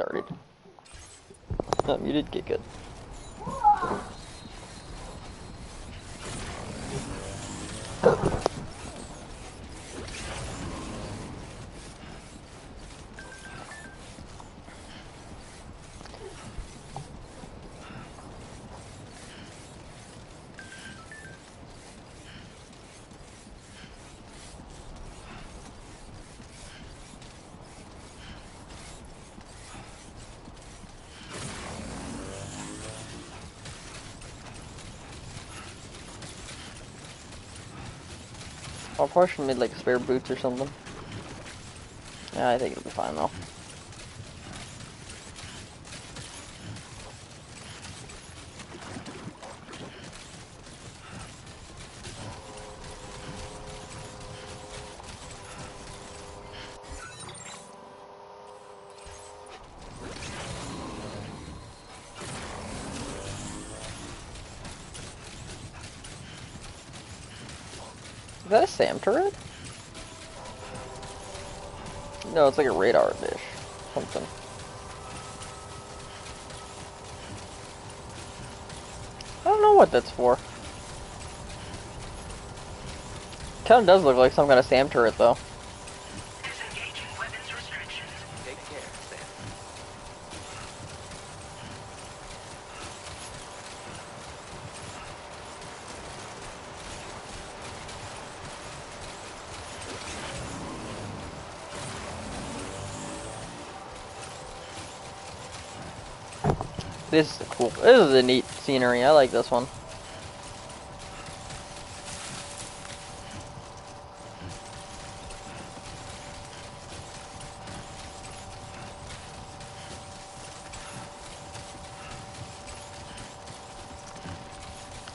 started. Oh, you did get good. I'll probably made like spare boots or something. Yeah, I think it'll be fine though. Is that a SAM turret? No, it's like a radar dish. Something. I don't know what that's for. Kinda does look like some kind of SAM turret though. Disengaging weapons restrictions. Take care, Sam. This is cool. This is a neat scenery. I like this one.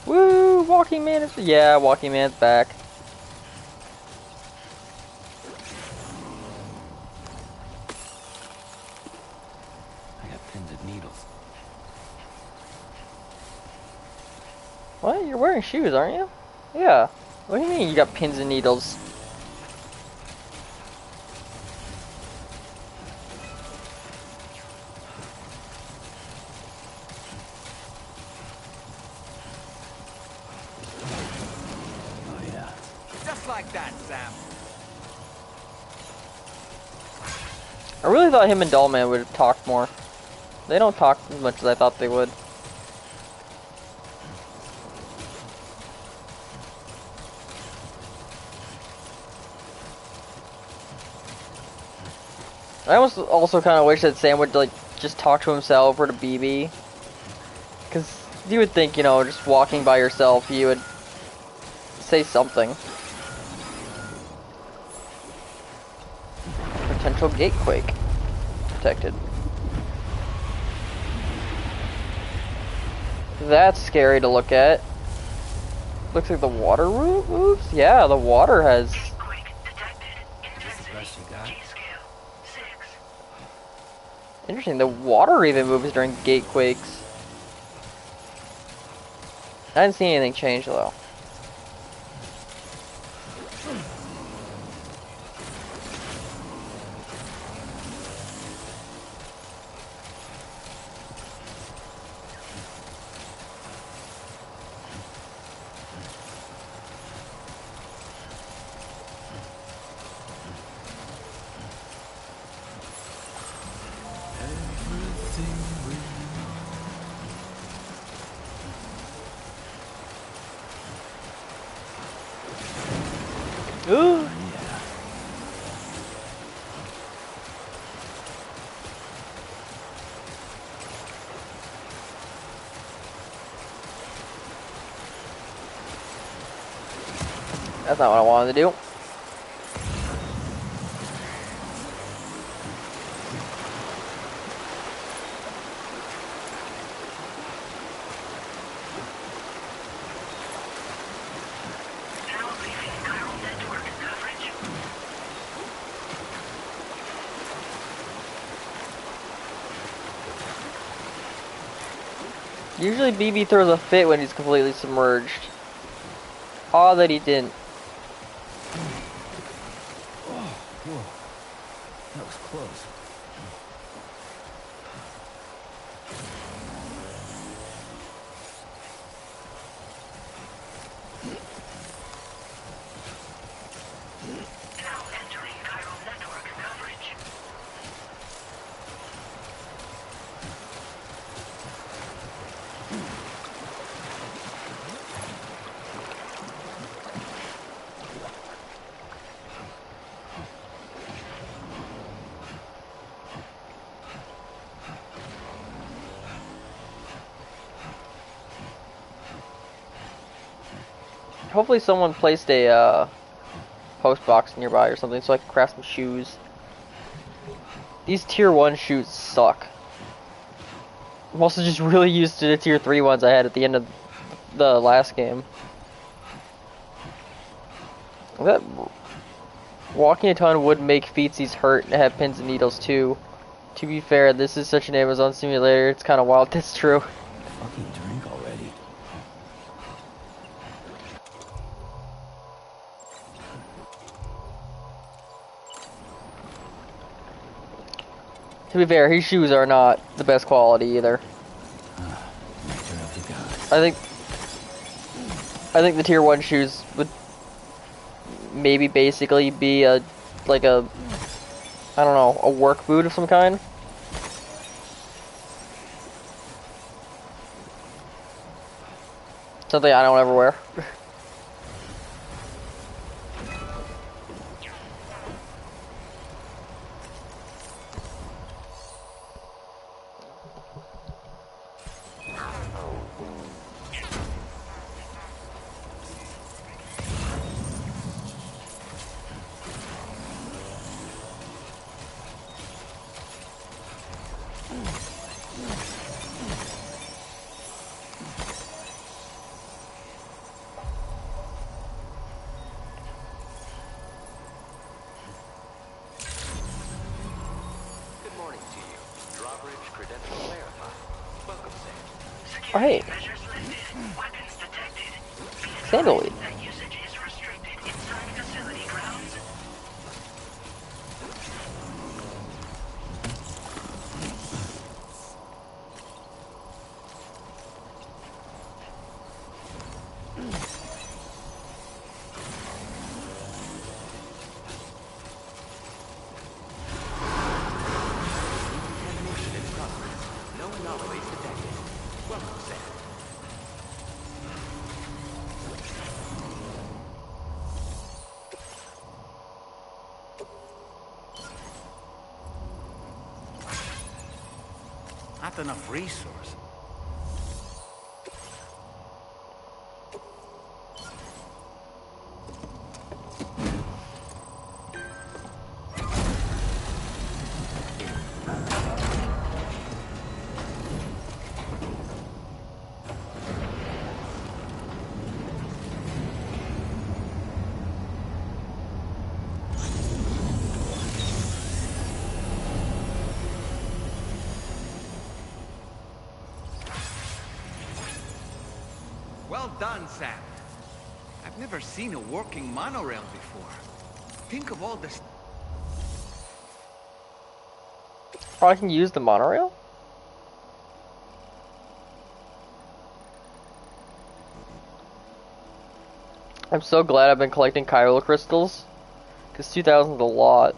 Woo! Walking Man is... Yeah, Walking Man's back. I got pins and needles. What? You're wearing shoes, aren't you? Yeah. What do you mean you got pins and needles? Oh yeah. Just like that, Sam. I really thought him and Dollman would have talked more. They don't talk as much as I thought they would. I almost also kind of wish that Sam would like just talk to himself or to BB. Because you would think, you know, just walking by yourself, you would say something. Potential gatequake detected. That's scary to look at. Looks like the water moves? Yeah, the water has... Gatequake detected. Just the best you got. G-scale 6. Interesting, the water even moves during gatequakes. I didn't see anything change though. Ooh. Yeah. That's not what I wanted to do. Now leaving chiral network coverage. Usually BB throws a fit when he's completely submerged. Odd that he didn't. Oh, whoa. That was close. hopefully someone placed a post box nearby or something so I can craft some shoes. These tier 1 shoes suck. I'm also just really used to the tier 3 ones I had at the end of the last game. That walking a ton would make feetsies hurt and have pins and needles too. To be fair, this is such an Amazon simulator, it's kind of wild. That's true. Fucking drink already. To be fair, his shoes are not the best quality either. Nectar of the gods. I think the tier 1 shoes would maybe basically be a I don't know, a work boot of some kind. Something I don't ever wear. Good morning to you. Drawbridge credentials verified. Welcome, Sam. Oh, hey, Measures lifted. Weapons detected. Sandalweed. That usage is restricted inside facility grounds. Contamination in progress. No anomalies detected. Welcome, Sam. Not enough resource. Well done, Sam. I've never seen a working monorail before. Think of all this. Oh, I can use the monorail? I'm so glad I've been collecting Kylo crystals, because 2,000 is a lot.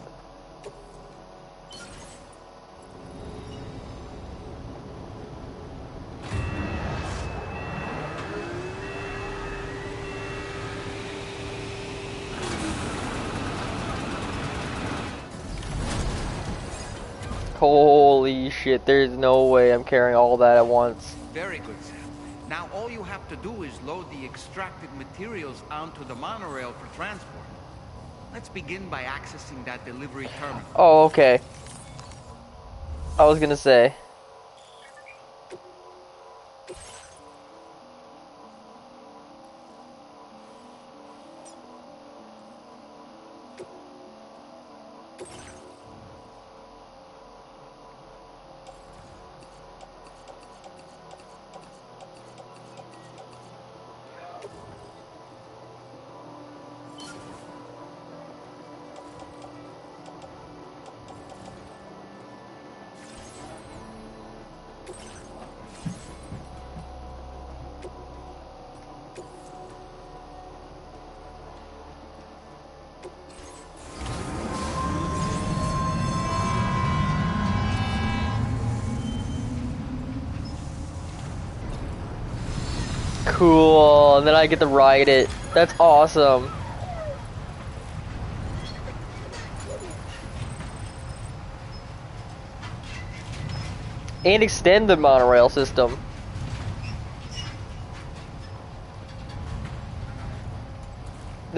Holy shit, there's no way I'm carrying all that at once. Very good, Sam. Now all you have to do is load the extracted materials onto the monorail for transport. Let's begin by accessing that delivery terminal. Oh, okay. I was gonna say. Cool, and then I get to ride it. That's awesome. And extend the monorail system.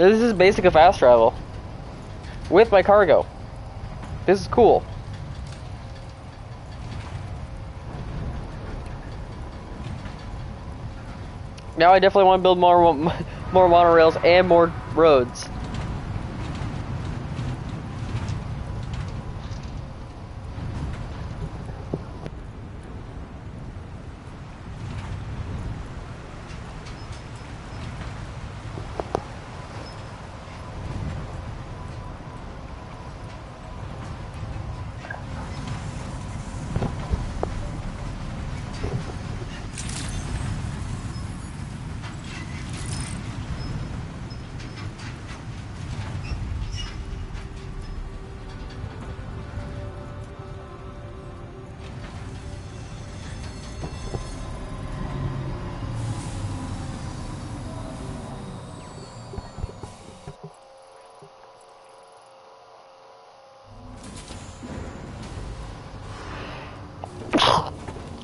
This is basic of fast travel. With my cargo. This is cool. Now I definitely want to build more monorails and more roads.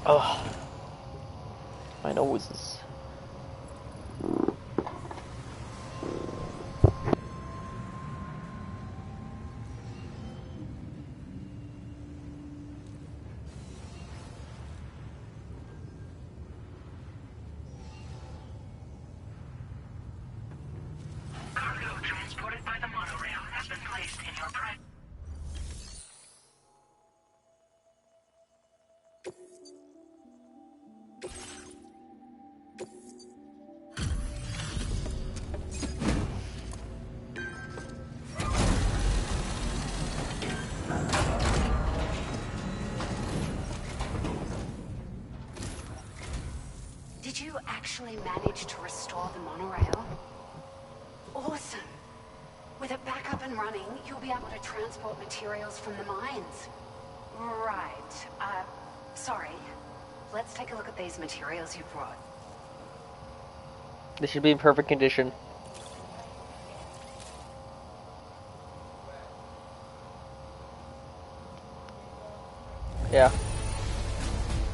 Oh, my noses. Cargo transported by the monorail has been placed in your private. Did you actually manage to restore the monorail? Awesome! With it back up and running, you'll be able to transport materials from the mines. Right. Sorry. Let's take a look at these materials you brought. They should be in perfect condition. Yeah.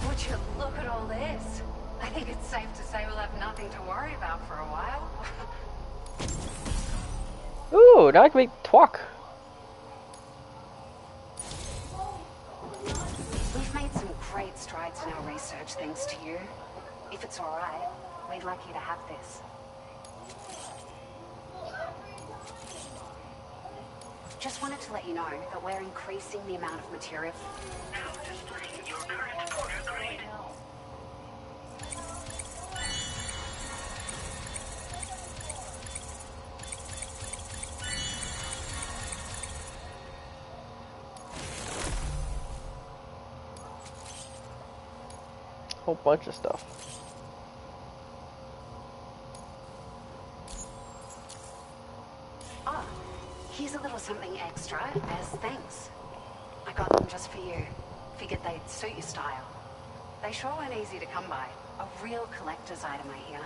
Would you look at all this? I think it's safe to say we'll have nothing to worry about for a while. Ooh, now I can make twalk. We've made some great strides in our research thanks to you. If it's alright, we'd like you to have this. Just wanted to let you know that we're increasing the amount of material. Now displaying your current order grade. Whole bunch of stuff. Oh, here's a little something extra as thanks. I got them just for you. Figured they'd suit your style. They sure weren't easy to come by. A real collector's item, I hear.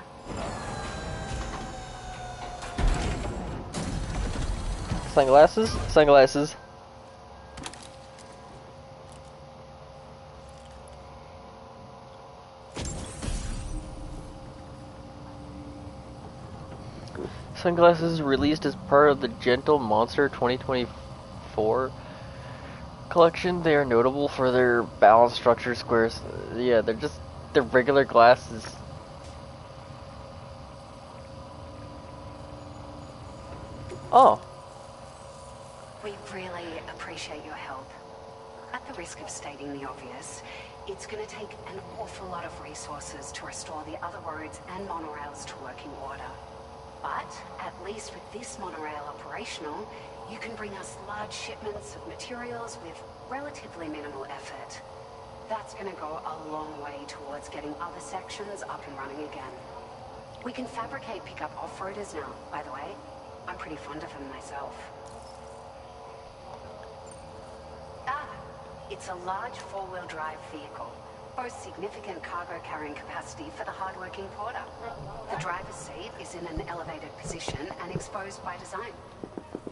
Sunglasses? Sunglasses. Sunglasses released as part of the Gentle Monster 2024 collection. They are notable for their balanced structure squares. Yeah, they're regular glasses. Oh. We really appreciate your help. At the risk of stating the obvious, it's going to take an awful lot of resources to restore the other roads and monorails to working order. But, at least with this monorail operational, you can bring us large shipments of materials with relatively minimal effort. That's going to go a long way towards getting other sections up and running again. We can fabricate pickup off-roaders now, by the way. I'm pretty fond of them myself. It's a large four-wheel drive vehicle. Boasts significant cargo carrying capacity for the hard-working porter. The driver's seat is in an elevated position and exposed by design.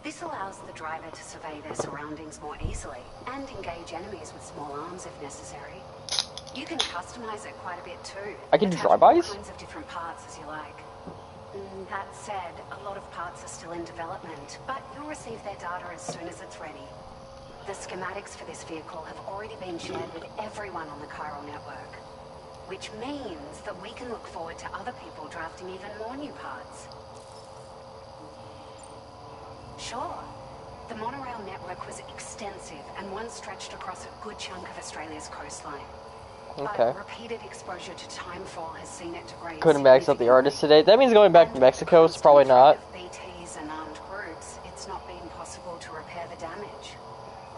This allows the driver to survey their surroundings more easily and engage enemies with small arms if necessary. You can customize it quite a bit too. I can do Attach all drive-bys? kinds of different parts as you like. That said, a lot of parts are still in development, but you'll receive their data as soon as it's ready. The schematics for this vehicle have already been shared with everyone on the Chiral network, which means that we can look forward to other people drafting even more new parts. Sure. The monorail network was extensive and once stretched across a good chunk of Australia's coastline. Okay. But repeated exposure to timefall has seen it degrade. Couldn't max up the artist today. That means going back to Mexico, so probably not. With BTs and armed groups, it's not been possible to repair the damage.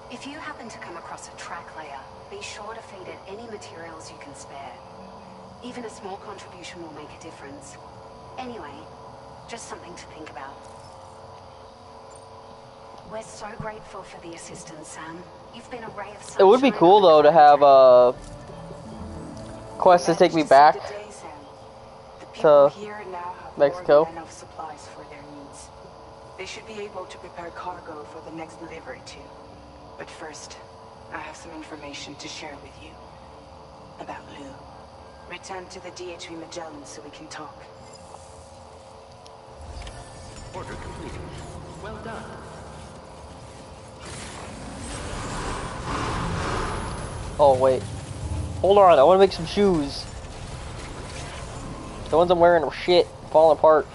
If you happen to come across a track layer, be sure to feed it any materials you can spare. Even a small contribution will make a difference. Anyway, just something to think about. We're so grateful for the assistance, Sam. You've been a ray of sunshine. It would be cool though to have quests to take me back to Mexico. Have enough supplies for their needs. They should be able to prepare cargo for the next delivery too. But first, I have some information to share with you about Lou. Return to the DHV Magellan so we can talk. Order completed. Well done. Oh wait, hold on. I want to make some shoes. The ones I'm wearing are shit, falling apart.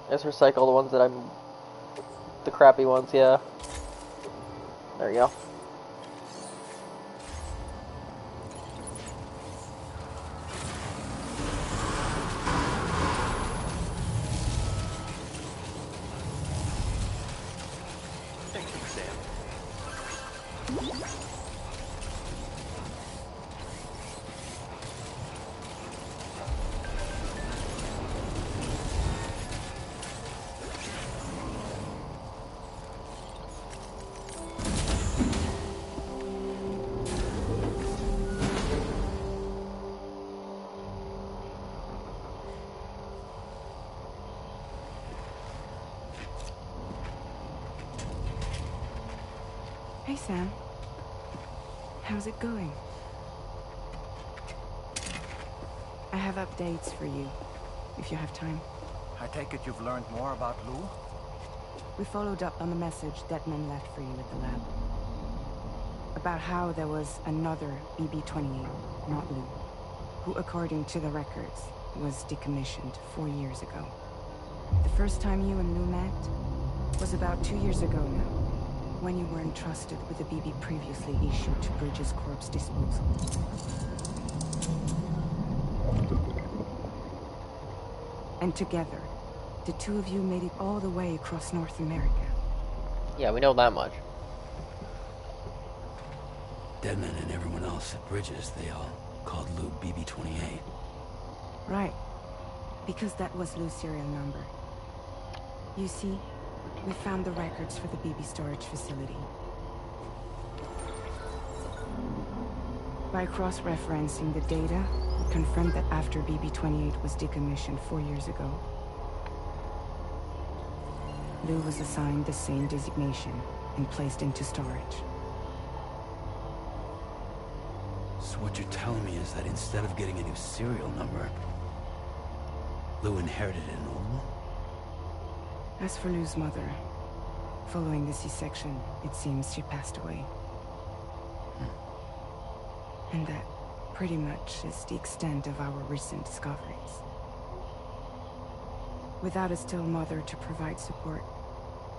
Let's recycle the ones that the crappy ones, yeah. There you go. Thank you, Sam. Hey, Sam. How's it going? I have updates for you, if you have time. I take it you've learned more about Lou? We followed up on the message Detman left for you at the lab. About how there was another BB-28, not Lou, who, according to the records, was decommissioned 4 years ago. The first time you and Lou met was about 2 years ago now, when you were entrusted with the BB previously issued to Bridges Corp's disposal. And together, the two of you made it all the way across North America. Yeah, we know that much. Deadman and everyone else at Bridges, they all called Lou BB-28. Right. Because that was Lou's serial number. You see, we found the records for the BB storage facility. By cross-referencing the data, we confirmed that after BB-28 was decommissioned 4 years ago, Lou was assigned the same designation and placed into storage. So what you're telling me is that instead of getting a new serial number, Lou inherited an old one? As for Lou's mother, following the C-section, it seems she passed away. And that pretty much is the extent of our recent discoveries. Without a still mother to provide support,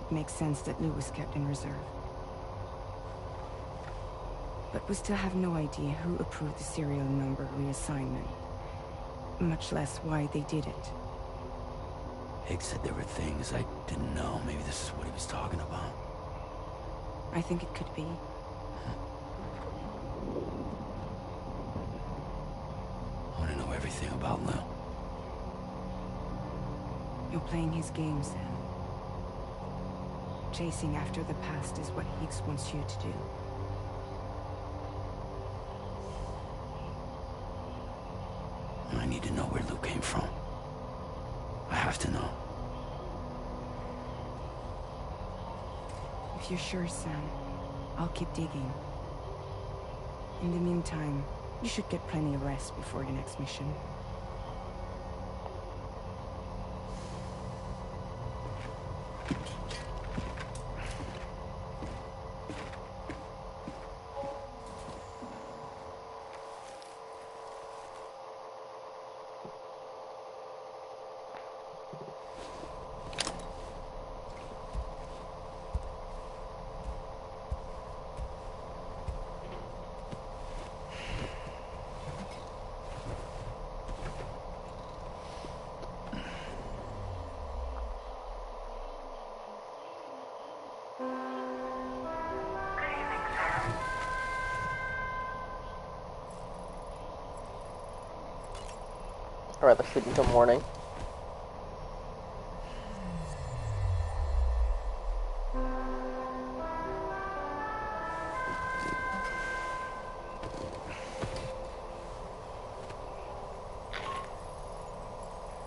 it makes sense that Lou was kept in reserve. But we still have no idea who approved the serial number reassignment, much less why they did it. Higgs said there were things I didn't know. Maybe this is what he was talking about. I think it could be. I want to know everything about Lou. You're playing his game, Sam. chasing after the past is what Higgs wants you to do. I need to know where Luke came from. I have to know. If you're sure, Sam, I'll keep digging. In the meantime, you should get plenty of rest before your next mission. I'd rather sleep until morning.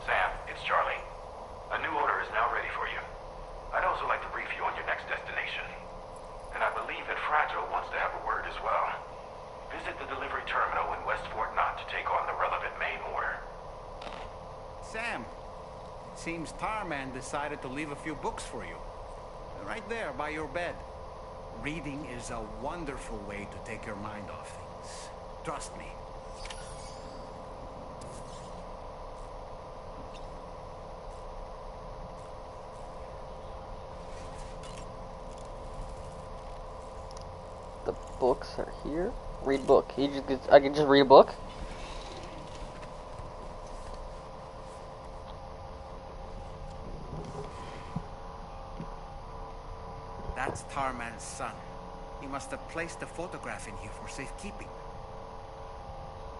Sam, it's Charlie. A new order is now ready for you. I'd also like to brief you on your next destination. And I believe that Fragile wants to have a word as well. Visit the delivery terminal in West Fort Knott to take on the relevant main order. Sam, it seems Tarman decided to leave a few books for you. They're right there by your bed. Reading is a wonderful way to take your mind off things. Trust me. The books are here. Read book. I can just read a book? That's Tarman's son. He must have placed a photograph in here for safekeeping.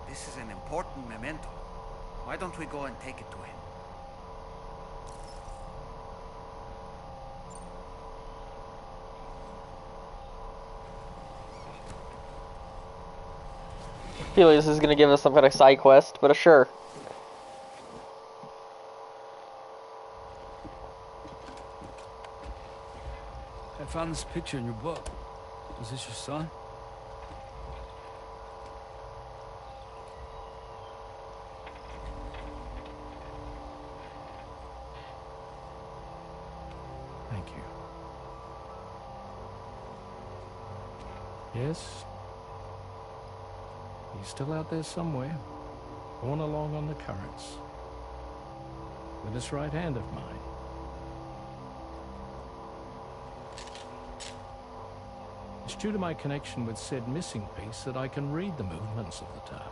This is an important memento. Why don't we go and take it to him? I feel like this is gonna give us some kind of side quest, but sure. I found this picture in your book. Is this your son? Thank you. Yes. He's still out there somewhere, borne along on the currents, with this right hand of mine. It's due to my connection with said missing piece that I can read the movements of the Tar.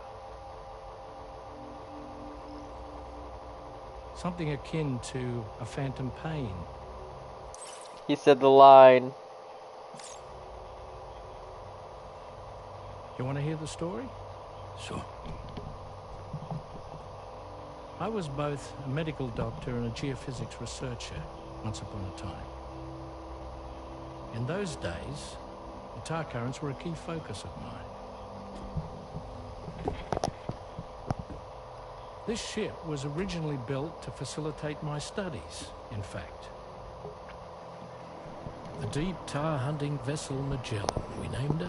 Something akin to a phantom pain. He said the line. You want to hear the story? Sure. I was both a medical doctor and a geophysics researcher once upon a time. In those days, the tar currents were a key focus of mine. This ship was originally built to facilitate my studies, in fact. The deep tar hunting vessel Magellan, we named it.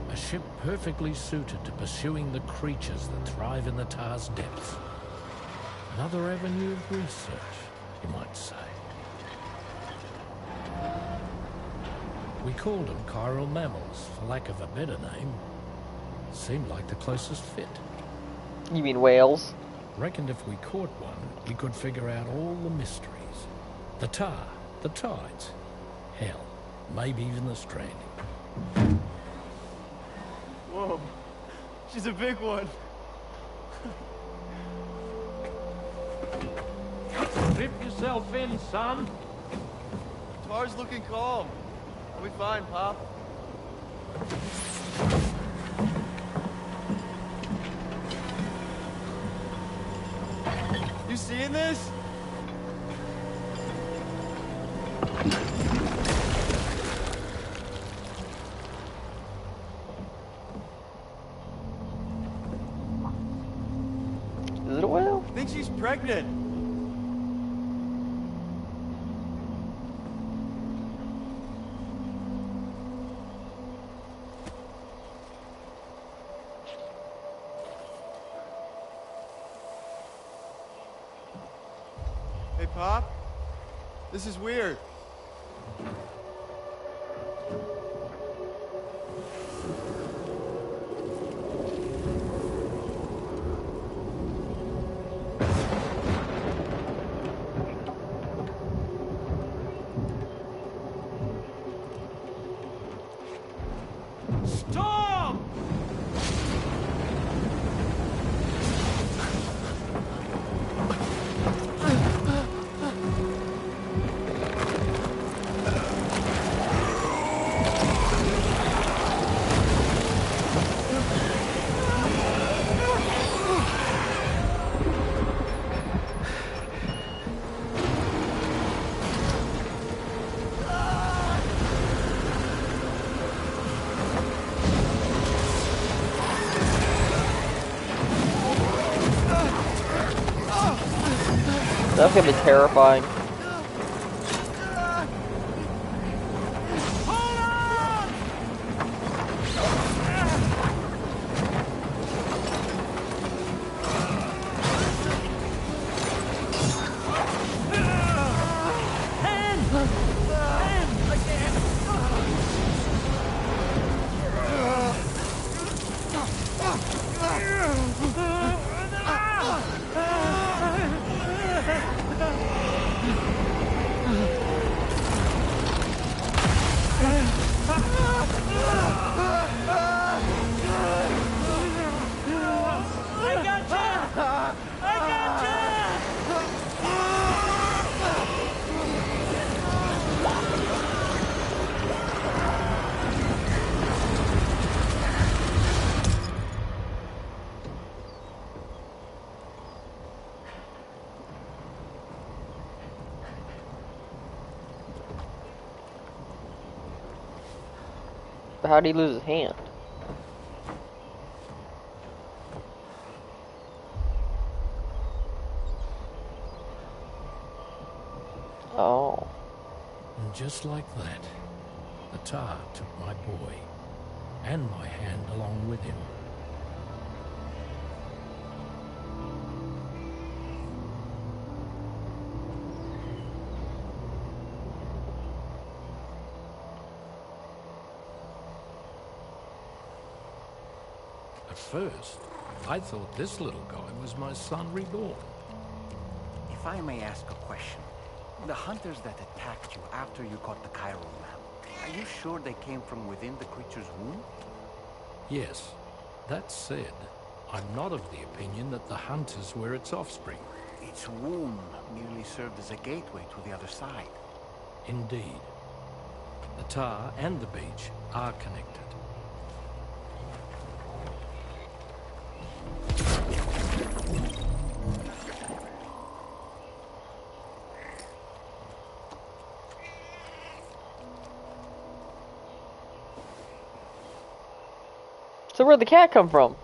A ship perfectly suited to pursuing the creatures that thrive in the tar's depths. Another avenue of research, you might say. We called them chiral mammals, for lack of a better name. Seemed like the closest fit. You mean whales? Reckoned if we caught one, we could figure out all the mysteries. The tar, the tides, hell, maybe even the stranding. Whoa, she's a big one. Strip yourself in, son. Tar's looking calm. I'll be fine, Pop. You seeing this? Is it a whale? I think she's pregnant. Hey, Pop. This is weird. Stop! That's gonna be terrifying. But how'd he lose his hand? Oh. And just like that, the tar took my boy and my hand along with him. At first, I thought this little guy was my son reborn. If I may ask a question, the hunters that attacked you after you caught the Chiron lab, are you sure they came from within the creature's womb? Yes. That said, I'm not of the opinion that the hunters were its offspring. Its womb merely served as a gateway to the other side. Indeed. The tar and the beach are connected. So where'd the cat come from?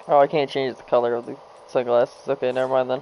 Oh, I can't change the color of the sunglasses. Okay, never mind then.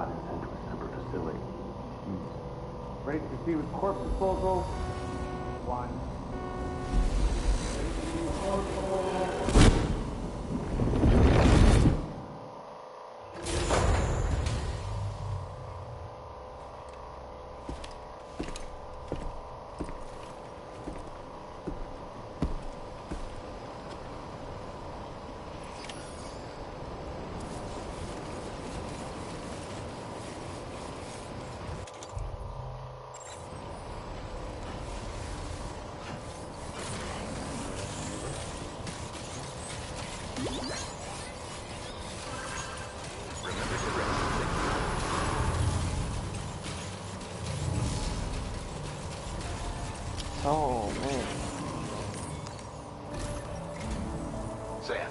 pod and sent to a separate facility. Ready to proceed with corpse disposal? One. Oh, man. Sam,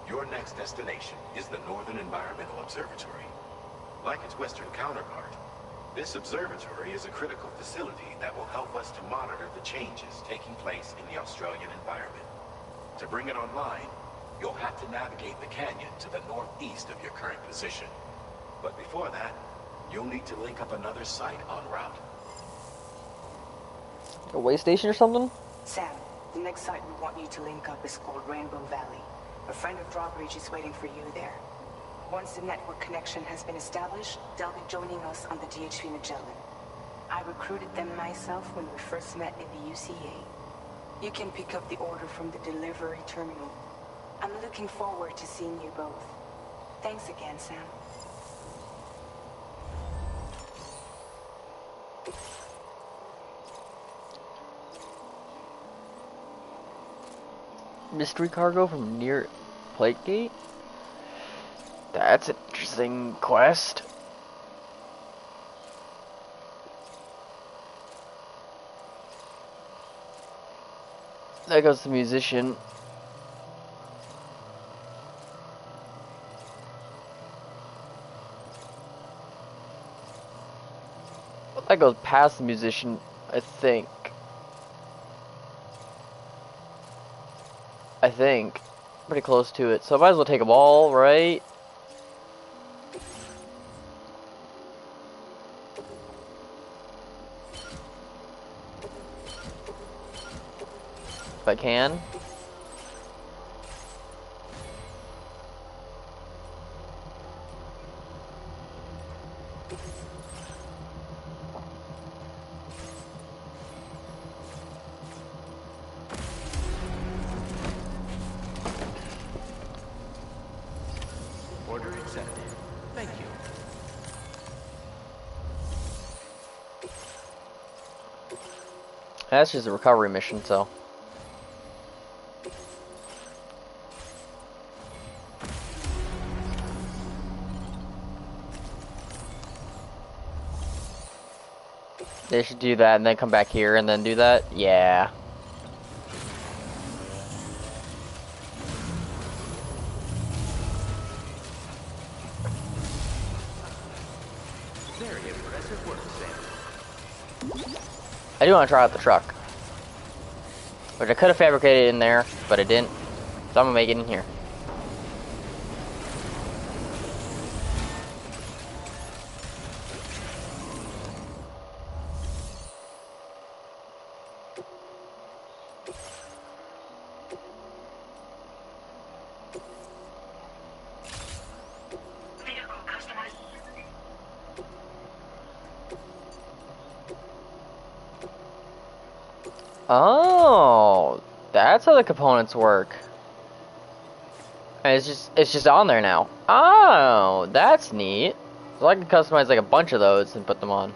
your next destination is the Northern Environmental Observatory. Like its western counterpart, this observatory is a critical facility that will help us to monitor the changes taking place in the Australian environment. To bring it online, you'll have to navigate the canyon to the northeast of your current position. But before that, you'll need to link up another site en route. A way station or something? Sam, the next site we want you to link up is called Rainbow Valley. A friend of Drawbridge is waiting for you there. Once the network connection has been established, they'll be joining us on the DHV Magellan. I recruited them myself when we first met in the UCA. You can pick up the order from the delivery terminal. I'm looking forward to seeing you both. Thanks again, Sam. Mystery cargo from near Plategate? That's an interesting quest. There goes the musician. That goes past the musician, I think. Pretty close to it, so I might as well take them all, right? If I can. Order accepted. Thank you. That's just a recovery mission, so. They should do that and then come back here and then do that? Yeah. Very impressive work, Sam. I do want to try out the truck. Which I could have fabricated in there, but I didn't. So I'm gonna make it in here. Vehicle customized. Oh, that's how the components work. And it's just on there now. Oh, that's neat. So I can customize like a bunch of those and put them on.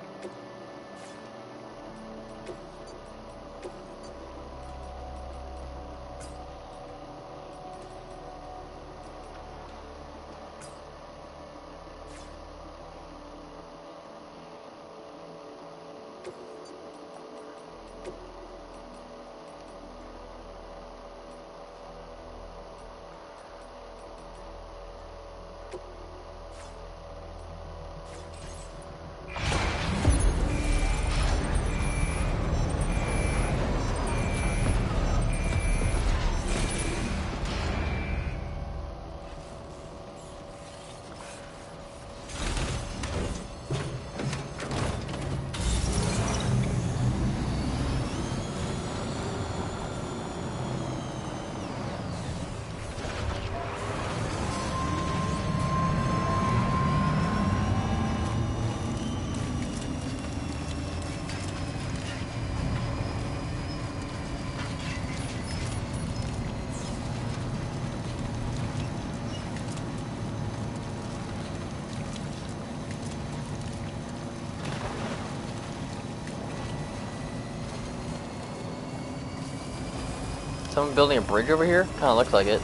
someone building a bridge over here? Kinda looks like it.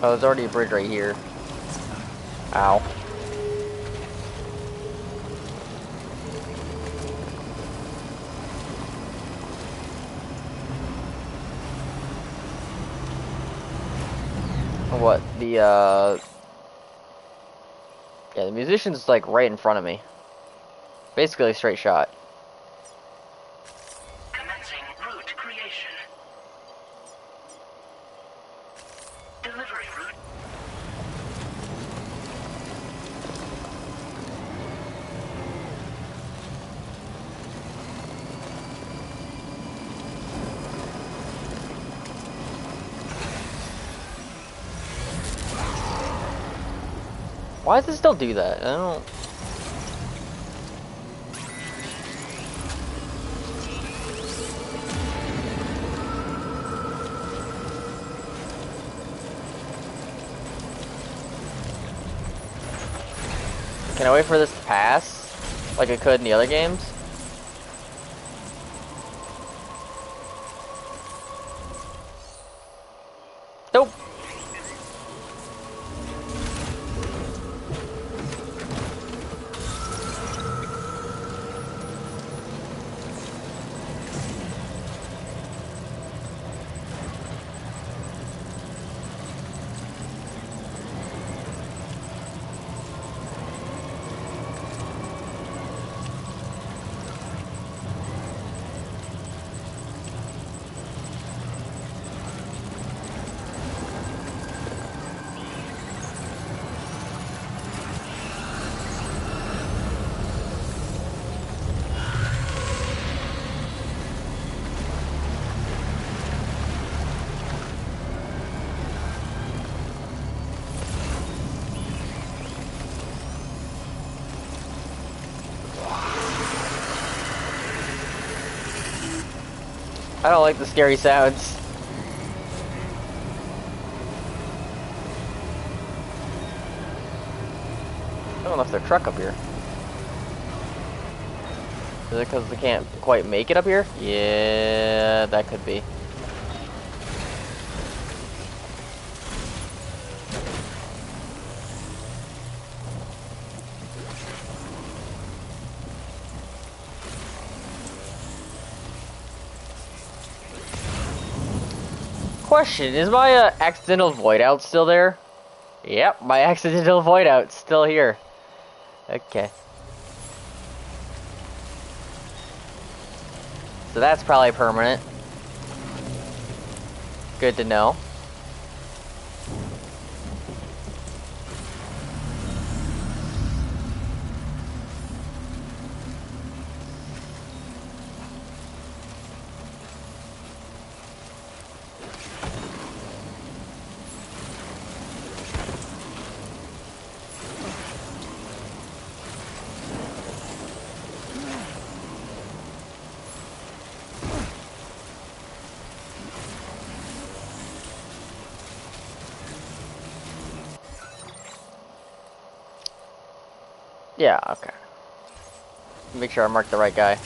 Oh, there's already a bridge right here. Ow. What? Yeah, the musician's like right in front of me. Basically a straight shot. Commencing route creation. Delivery route. Why does it still do that? I don't... Can I wait for this to pass? Like I could in the other games? Nope. I don't like the scary sounds. Someone left their truck up here. Is it because they can't quite make it up here? Yeah, that could be. Question, is my accidental void out still there? Yep, my accidental void out's still here. Okay. So that's probably permanent. Good to know. Yeah, okay. Make sure I mark the right guy.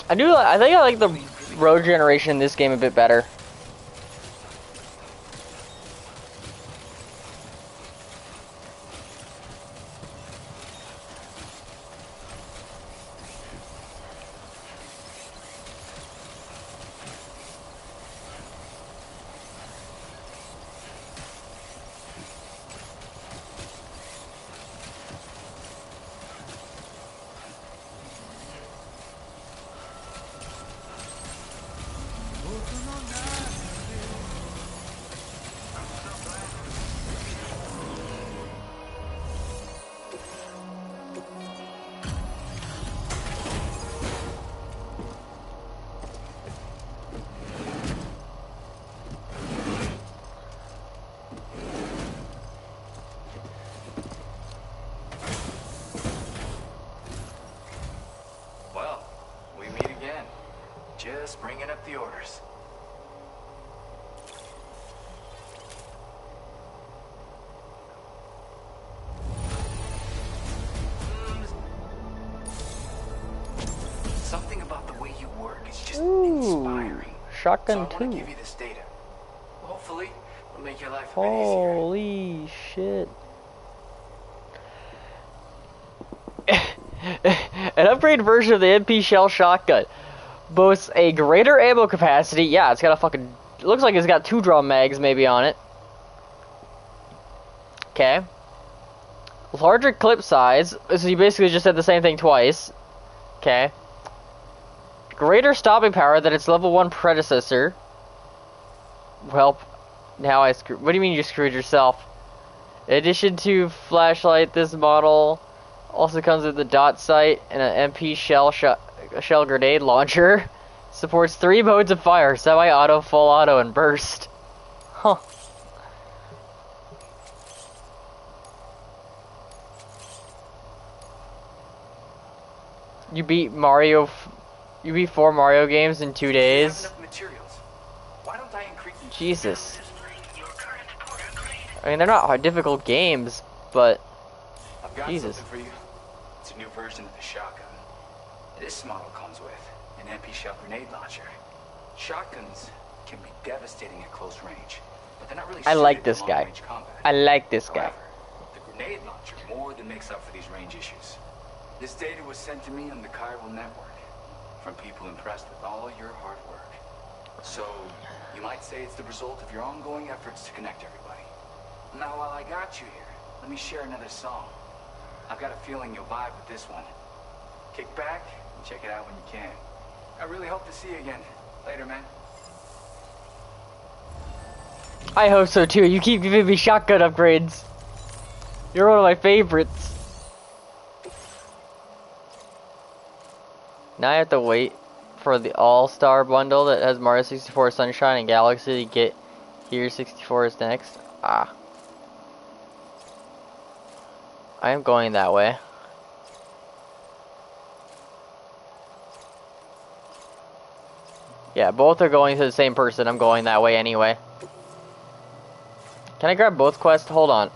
I think I like the road generation in this game a bit better. Just bringing up the orders. Something about the way you work is just inspiring. Shotgun so I 2. want to give you this data. Hopefully, it'll make your life a bit easier. Holy shit. An upgraded version of the MP Shell shotgun boasts a greater ammo capacity. Yeah, it's got a fucking... It looks like it's got 2 drum mags maybe on it. Okay. Larger clip size. So you basically just said the same thing twice. Okay. Greater stopping power than its level 1 predecessor. Well, now I screwed... What do you mean you screwed yourself? In addition to flashlight, this model also comes with a dot sight and an MP shell grenade launcher. Supports 3 modes of fire: semi-auto, full auto, and burst. Huh. You beat Mario... You beat 4 Mario games in 2 days? Why don't I increase... Jesus. I mean, they're not hard, difficult games, but... I've got Jesus. something for you. It's a new version of the shotgun. This model comes with an MP shell grenade launcher. Shotguns can be devastating at close range, but they're not really I like suited this to guy. long-range combat. I like this guy. However, the grenade launcher more than makes up for these range issues. This data was sent to me on the chiral network from people impressed with all your hard work. So, you might say it's the result of your ongoing efforts to connect everybody. Now, while I got you here, let me share another song. I've got a feeling you'll vibe with this one. Kick back and check it out when you can. I really hope to see you again. Later, man. I hope so too. You keep giving me shotgun upgrades. You're one of my favorites. Now I have to wait for the All-Star bundle that has Mario 64, Sunshine, and Galaxy to get here. 64 is next. Ah. I am going that way. Yeah, both are going to the same person. I'm going that way anyway. Can I grab both quests? Hold on.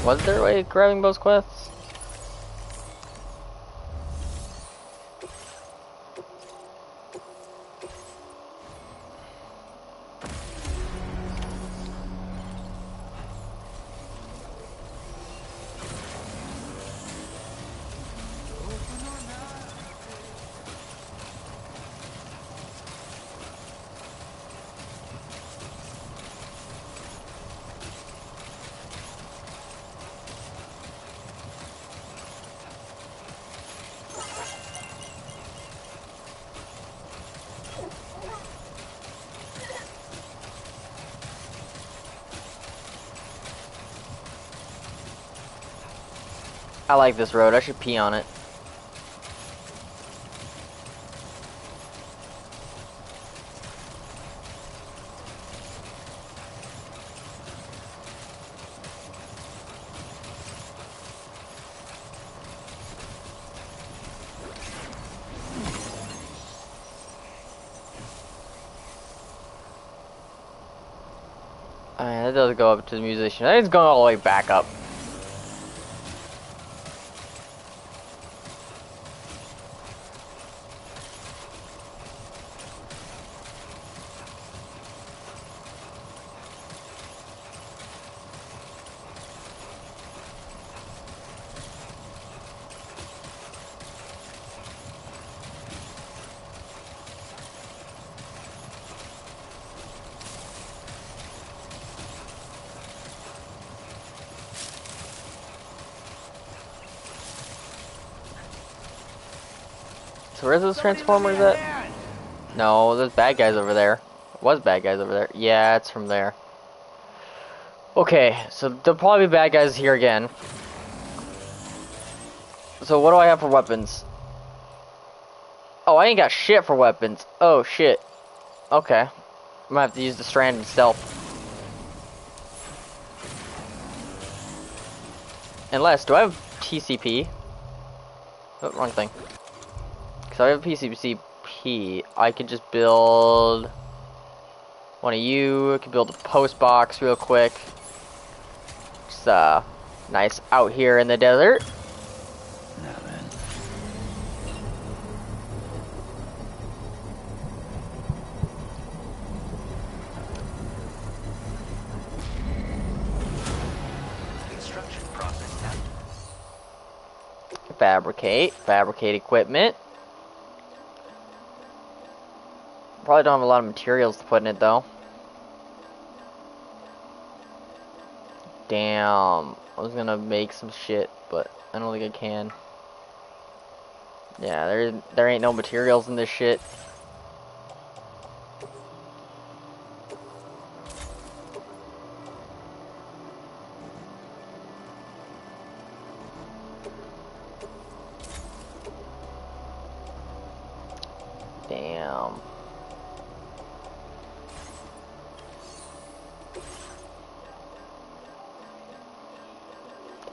Was there a way of grabbing both quests? I like this road. I should pee on it. That does go up to the musician. I think it's going all the way back up. So where's those Transformers at? No, there's bad guys over there. Was bad guys over there. Yeah, it's from there. Okay, so there'll probably be bad guys here again. So what do I have for weapons? Oh, I ain't got shit for weapons. Oh, shit. Okay. I'm gonna have to use the strand in stealth. Unless, do I have TCP? Oh, wrong thing. Because I have PCP, I could just build one of you. I could build a post box real quick. Just nice out here in the desert. Now then. Construction process now. Fabricate equipment. Probably don't have a lot of materials to put in it though. Damn, I was gonna make some shit, but I don't think I can. Yeah, there ain't no materials in this shit. Damn.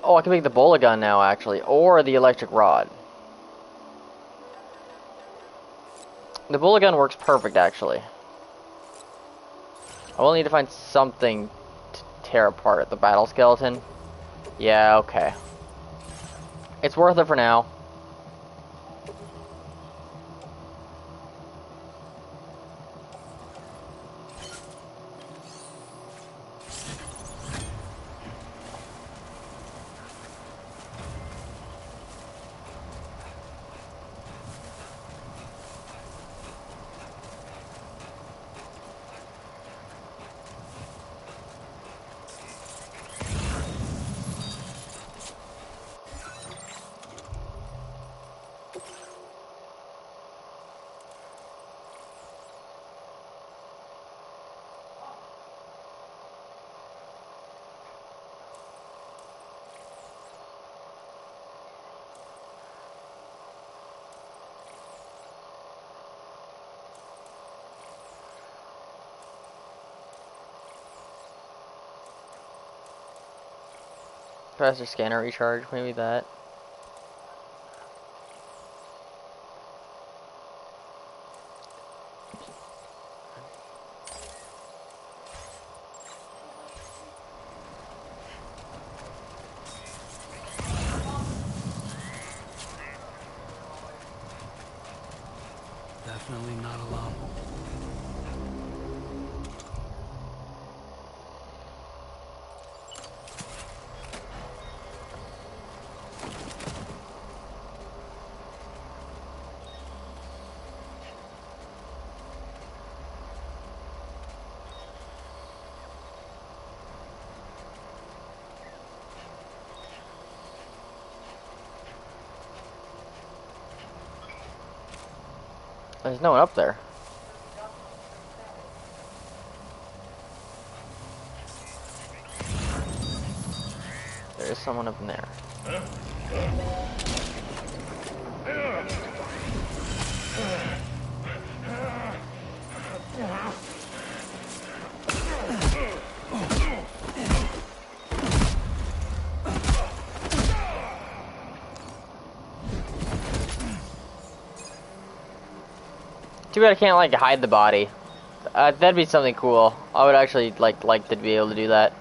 Oh, I can make the bola gun now, actually, or the electric rod. The bola gun works perfect, actually. I will need to find something to tear apart the battle skeleton. Yeah, okay. It's worth it for now. Faster scanner recharge, maybe that. Definitely not alone. There's no one up there. There is someone up in there. Too bad I can't like hide the body. That'd be something cool. I would actually like to be able to do that.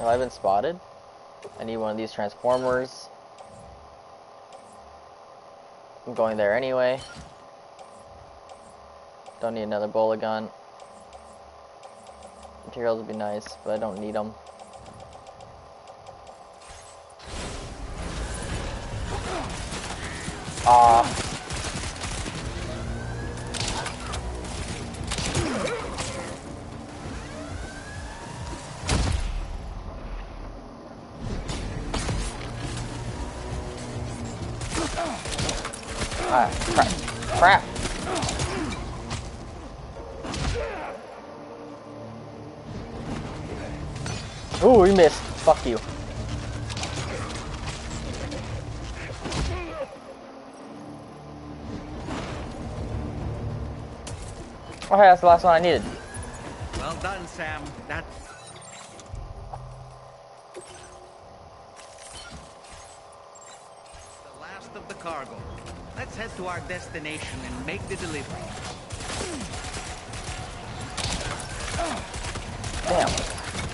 I been spotted? I need one of these transformers. I'm going there anyway. Don't need another bullet gun. Materials would be nice, but I don't need them. Crap. Ooh, we missed. Fuck you. Okay, that's the last one I needed. Well done, Sam. That's... the last of the cargo. Let's head to our destination and make the delivery.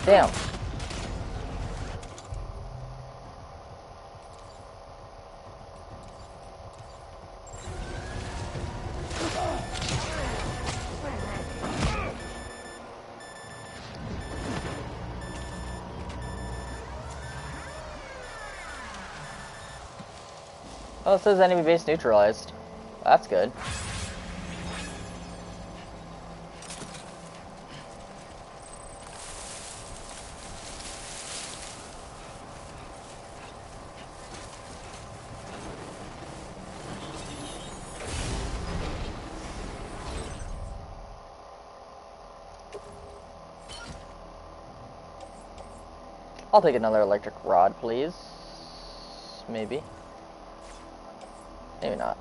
Damn. Oh, it says enemy base neutralized. That's good. I'll take another electric rod, please. Maybe. Maybe not.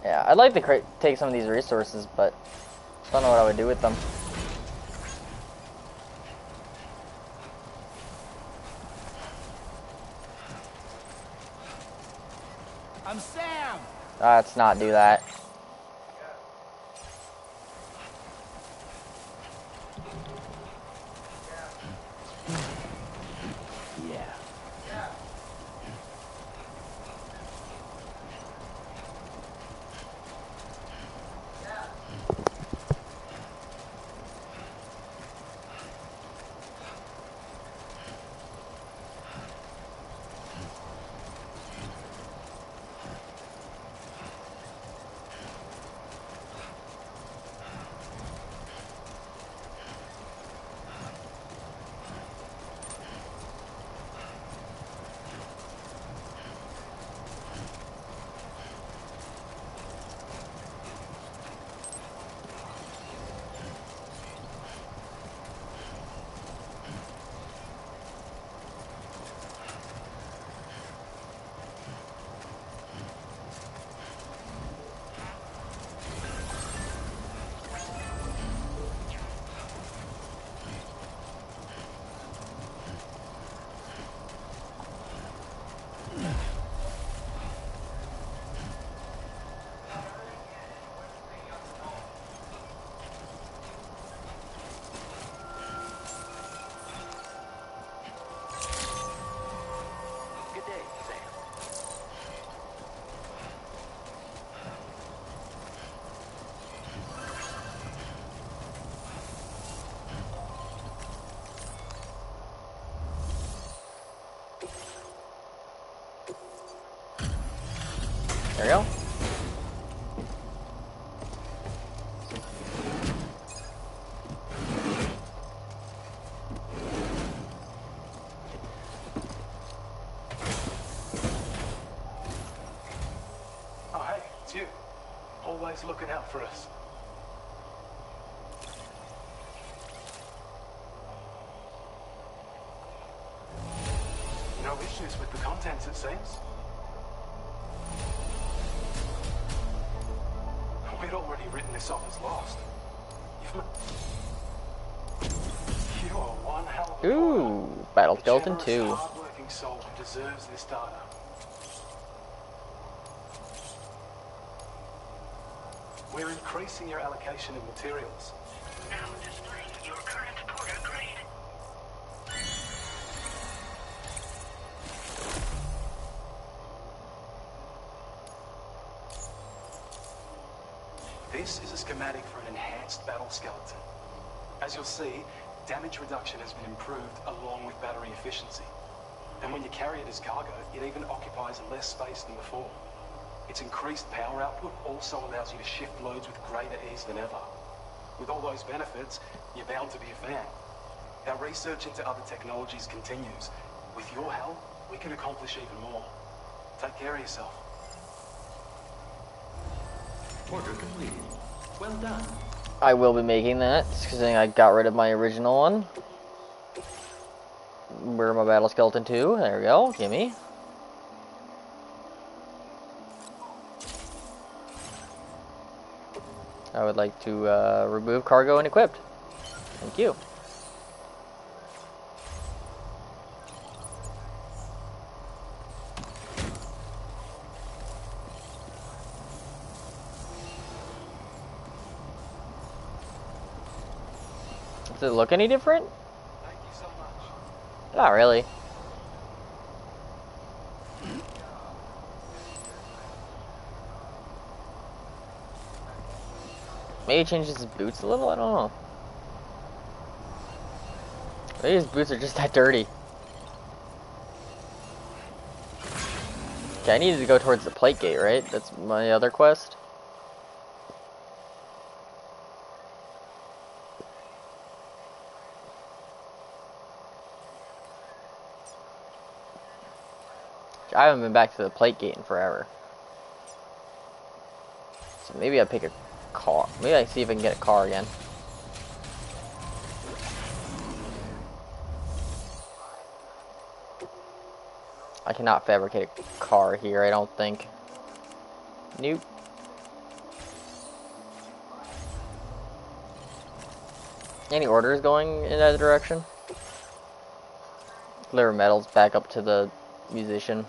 Yeah, I'd like to take some of these resources, but I don't know what I would do with them. I'm Sam! Let's not do that. There we go. Oh, hey, it's you. Always looking out for us. No issues with the contents, it seems. We'd already written this off as lost. You are one hell of a Ooh, Battle Skeleton 2. hard-working soul who deserves this data. We're increasing your allocation of materials. Now displaying your current porter grade. This is a schematic for an enhanced battle skeleton. As you'll see, damage reduction has been improved along with battery efficiency. And when you carry it as cargo, it even occupies less space than before. Its increased power output also allows you to shift loads with greater ease than ever. With all those benefits, you're bound to be a fan. Our research into other technologies continues. With your help, we can accomplish even more. Take care of yourself. Order complete. Well done. I will be making that, because I got rid of my original one. Where my battle skeleton 2? There we go. Gimme. I would like to remove cargo and equipped. Thank you. Does it look any different? Thank you so much. Not really. Maybe it changes his boots a little? I don't know. Maybe his boots are just that dirty. Okay, I needed to go towards the plate gate, right? That's my other quest. I haven't been back to the plate gate in forever. So maybe I pick a car. Maybe I see if I can get a car again. I cannot fabricate a car here, I don't think. Nope. Any orders going in that direction? Deliver metals back up to the musician.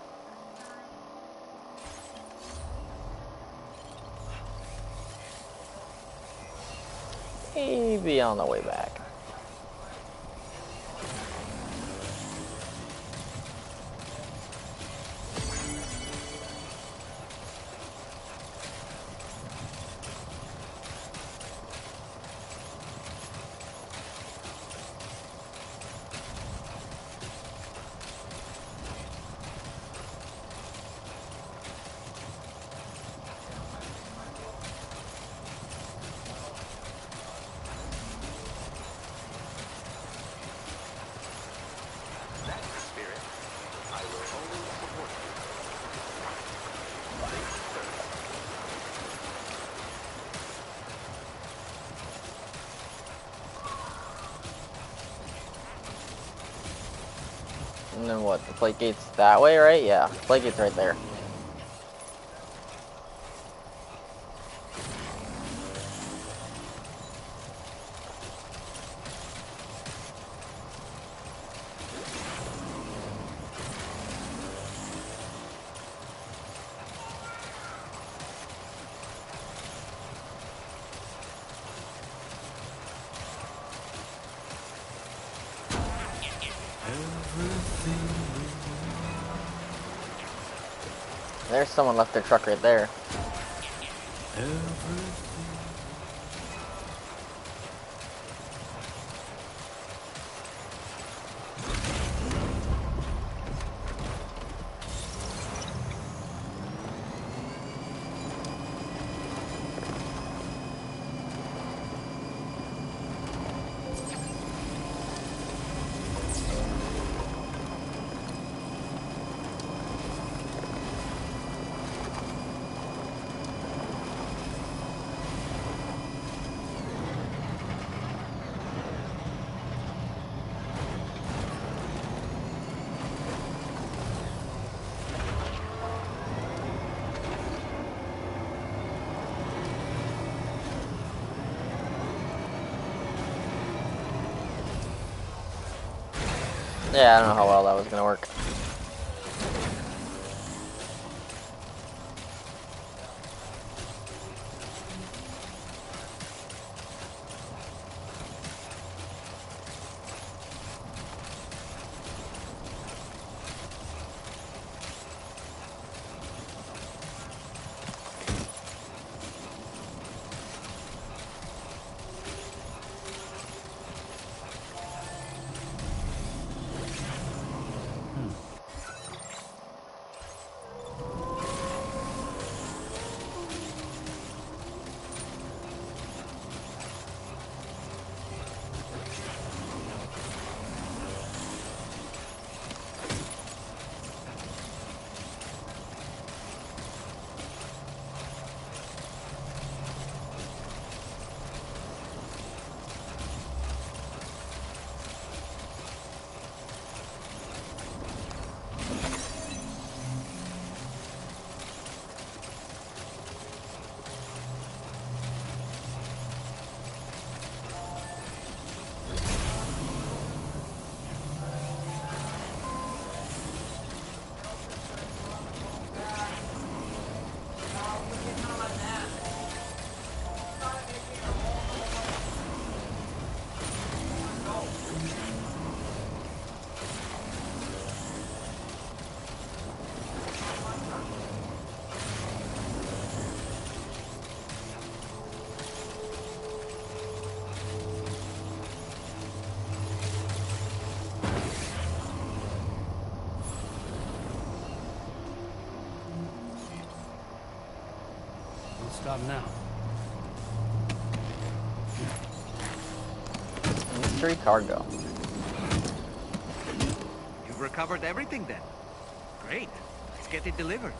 Maybe on the way back. And then what? The plate gate's that way, right? Yeah, the plate gate's right there. There's someone left their truck right there. Yeah, I don't know how well that was gonna work. Start now. Mystery cargo. You've recovered everything then. Great. Let's get it delivered.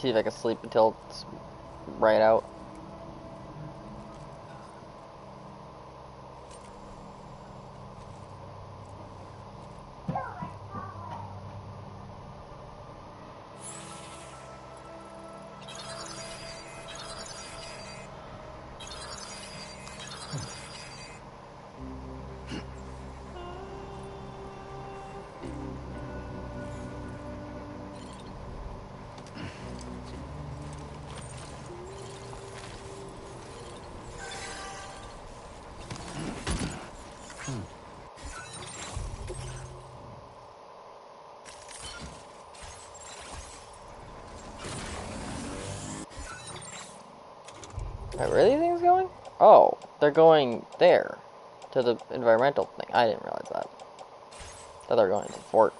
See if I can sleep until it's right out. Wait, where are these things going? Oh, they're going there. To the environmental thing. I didn't realize that. I thought they were going to the fort.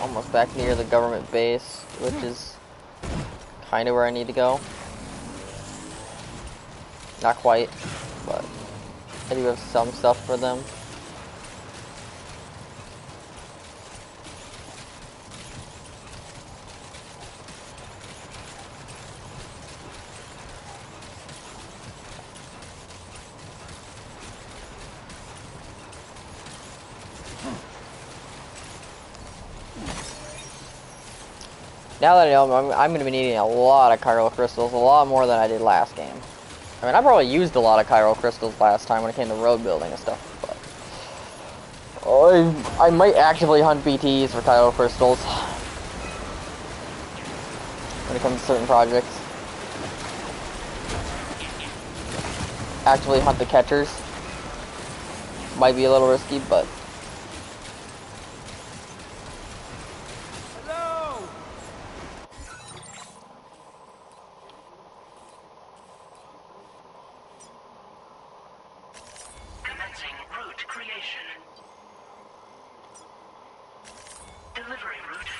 Almost back near the government base, which is kind of where I need to go. Not quite, but I do have some stuff for them. Now that I know, I'm going to be needing a lot of chiral crystals, a lot more than I did last game. I mean, I probably used a lot of chiral crystals last time when it came to road building and stuff, but I might actively hunt BTs for chiral crystals when it comes to certain projects. Actively hunt the catchers. might be a little risky, but Hello! Commencing route creation. Delivery route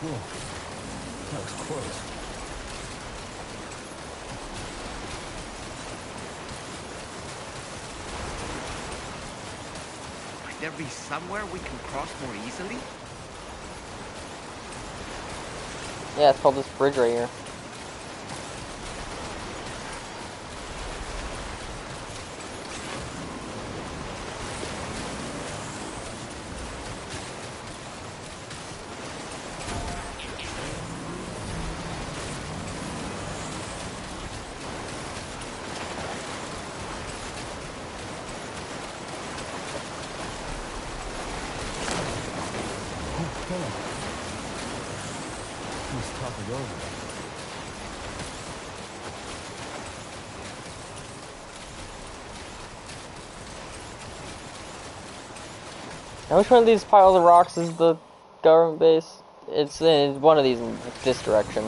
That was close. Might there be somewhere we can cross more easily? yeah, it's called this bridge right here. Let's talk it over. Now, which one of these piles of rocks is the government base? It's in one of these in this direction.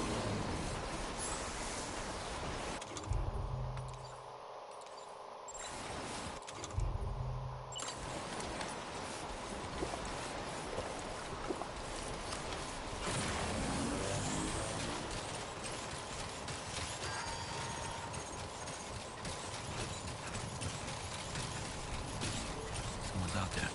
Someone's out there.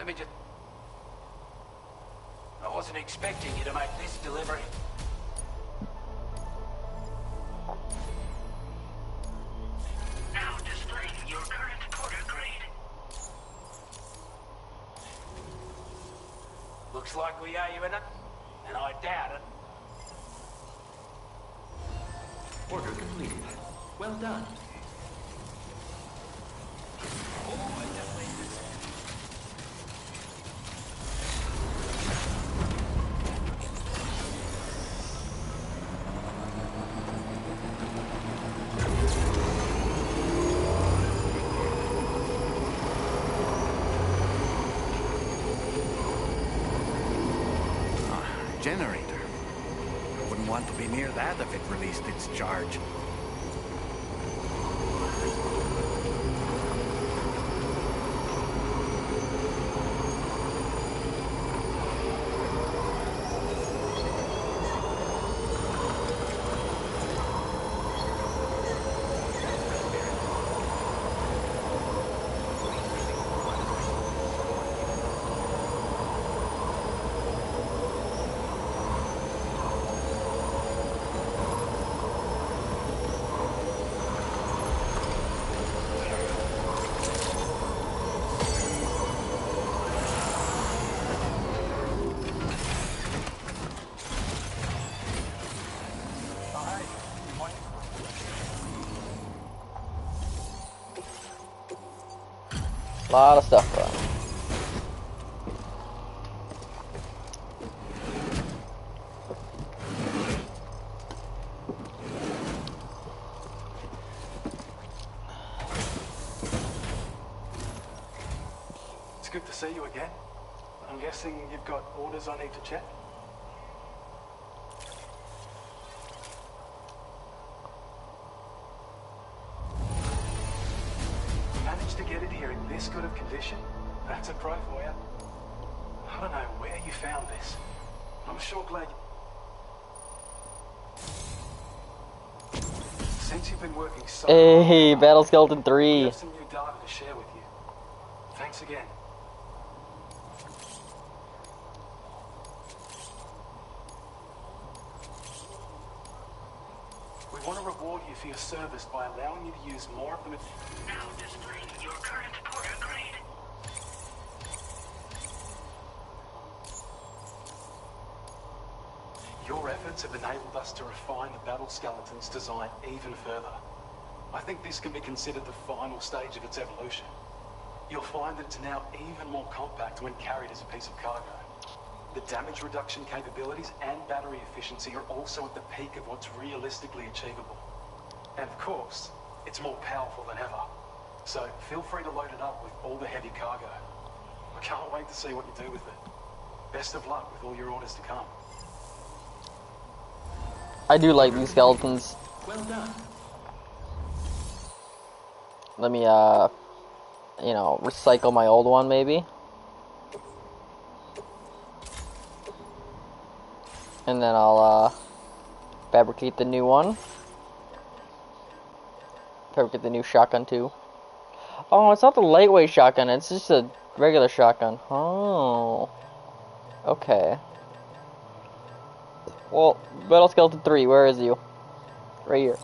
Let me just... I wasn't expecting you to make this delivery. now displaying your current quarter grade. Looks like we owe you in it, and I doubt it. Order completed. Well done. Generator. I wouldn't want to be near that if it released its charge. A lot of stuff around. It's good to see you again. I'm guessing you've got orders I need to check? good of condition, that's a pro for you. I don't know where you found this. I'm sure glad. Since you've been working so Hey, hard, Battle Skeleton we 3. have some new data to share with you. Thanks again. We want to reward you for your service by allowing you to use more of the material. Now displaying your current Porter grade. Your efforts have enabled us to refine the Battle Skeleton's design even further. I think this can be considered the final stage of its evolution. You'll find that it's now even more compact when carried as a piece of cargo. The damage reduction capabilities and battery efficiency are also at the peak of what's realistically achievable. And of course, it's more powerful than ever. So feel free to load it up with all the heavy cargo. I can't wait to see what you do with it. Best of luck with all your orders to come. I do like these skeletons. Well done. Let me, you know, recycle my old one, maybe. And then I'll, fabricate the new one. Fabricate the new shotgun, too. Oh, it's not the lightweight shotgun, it's just a regular shotgun. Oh. Okay. Well, Battle Skeleton 3, where is you? Right here.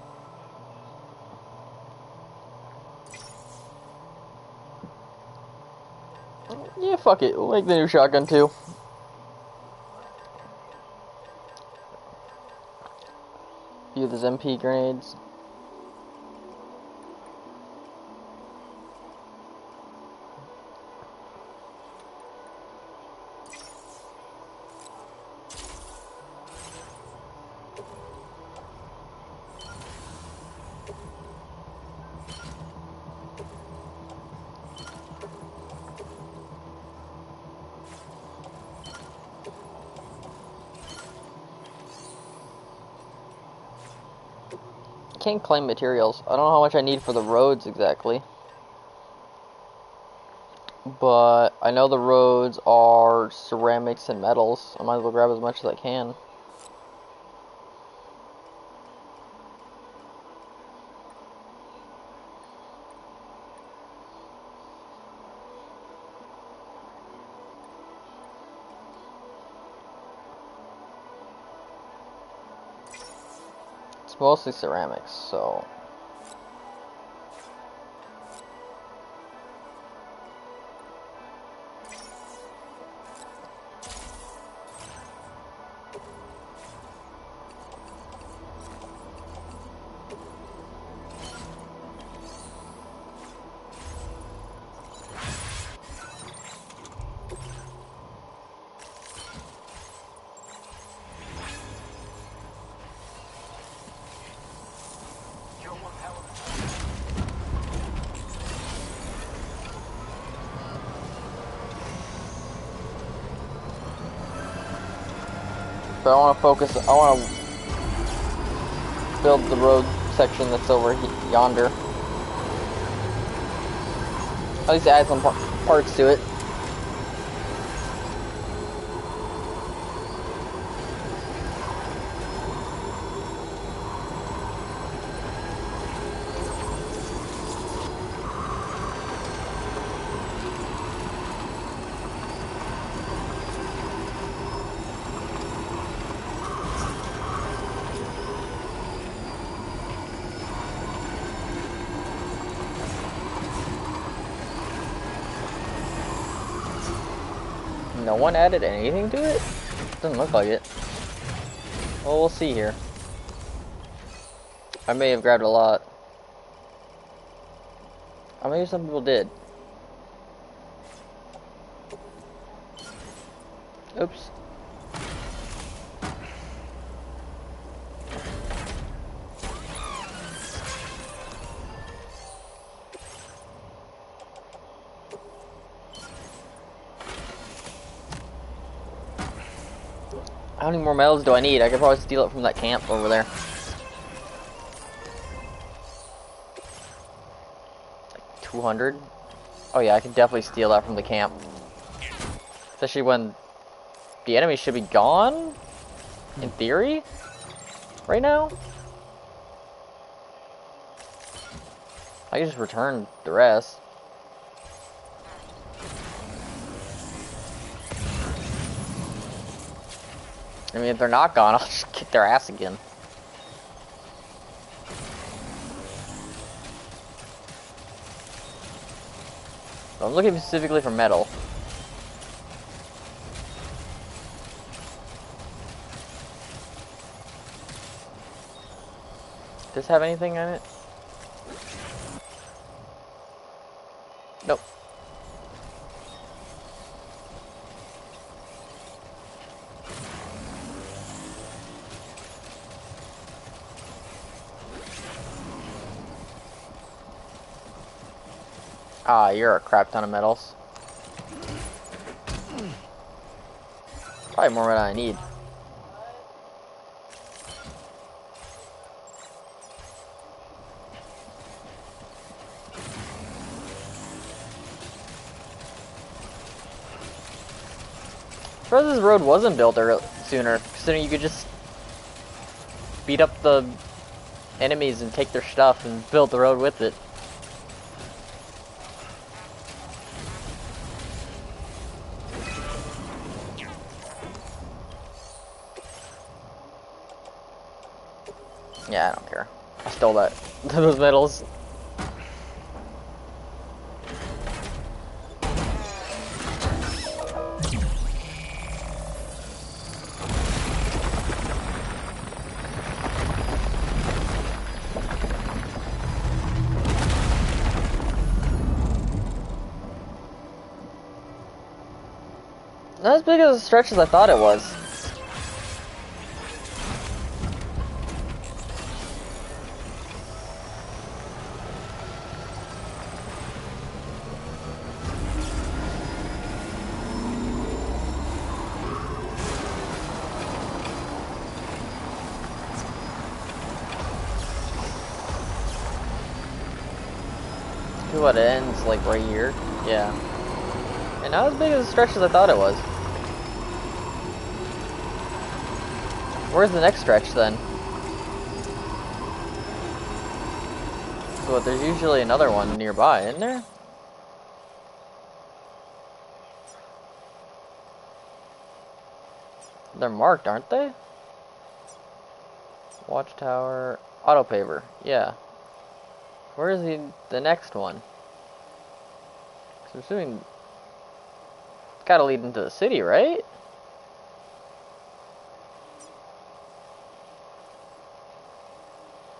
Yeah, fuck it. We'll make the new shotgun too. View these MP grenades. Can't claim materials. I don't know how much I need for the roads exactly. But I know the roads are ceramics and metals. I might as well grab as much as I can. It's mostly ceramics, so... But I want to focus, I want to build the road section that's over yonder. At least add some parts to it. No one added anything to it? Doesn't look like it. Well, we'll see here. I may have grabbed a lot. Or maybe some people did. Oops. How many more metals do I need? I could probably steal it from that camp over there. Like 200? Oh yeah, I can definitely steal that from the camp. Especially when the enemy should be gone, in theory, right now. I can just return the rest. I mean, if they're not gone, I'll just kick their ass again. So I'm looking specifically for metal. Does this have anything in it? Nope. Ah, you're a crap ton of metals. Probably more than I need. I suppose this road wasn't built sooner, considering you could just beat up the enemies and take their stuff and build the road with it. Yeah, I don't care. I stole that those medals. Not as big as a stretch as I thought it was. What, it ends like right here? Yeah. And not as big as a stretch as I thought it was. Where's the next stretch then? So there's usually another one nearby, isn't there? They're marked, aren't they? Watchtower, auto paver, yeah. Where is the next one? 'Cause I'm assuming it's gotta lead into the city, right?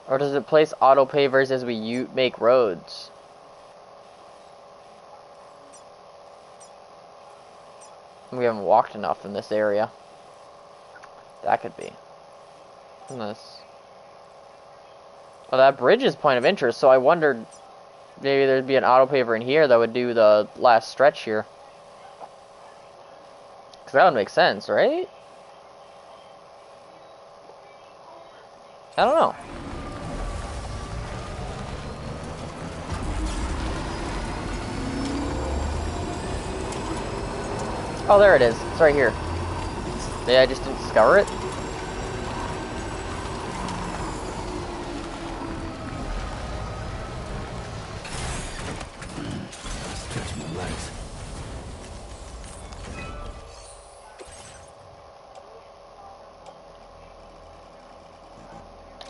Or does it place auto pavers as we make roads? We haven't walked enough in this area. That could be. Unless... Well, that bridge is point of interest, so I wondered maybe there'd be an auto paver in here that would do the last stretch here. Because that would make sense, right? I don't know. Oh, there it is. It's right here. Maybe I just didn't discover it. Stretch my legs.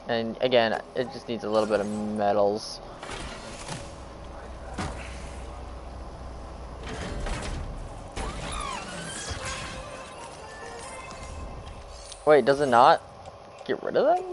And again, it just needs a little bit of metals. Wait, does it not get rid of them?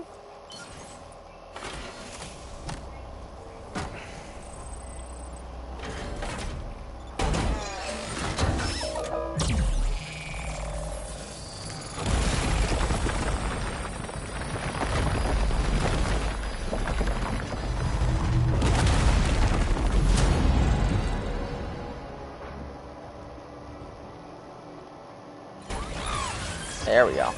There we go.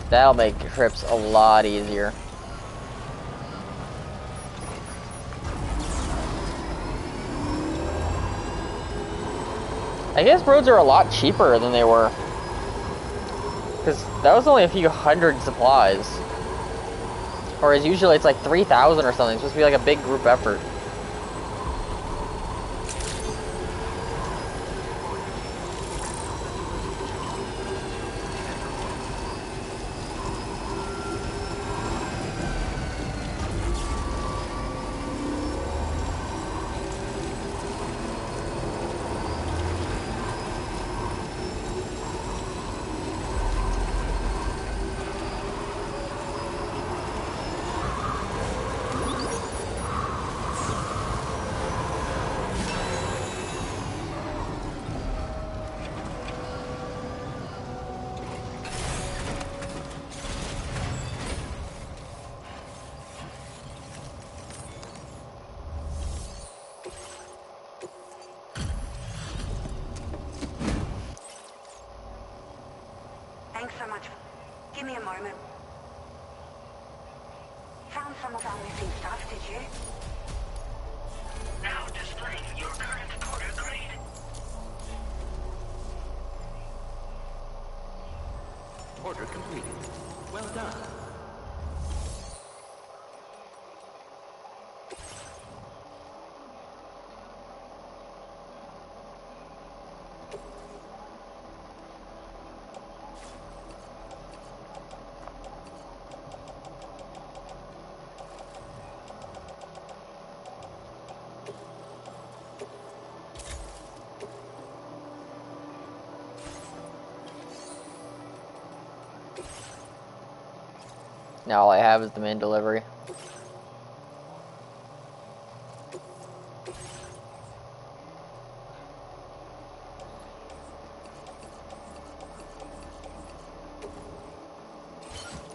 That'll make trips a lot easier. I guess roads are a lot cheaper than they were. Because that was only a few hundred supplies. Whereas usually it's like 3,000 or something. It's supposed to be like a big group effort. Thanks so much. Give me a moment. Found some of our missing stuff, did you? Now displaying your current order grade. Order completed. Well done. Now all I have is the main delivery.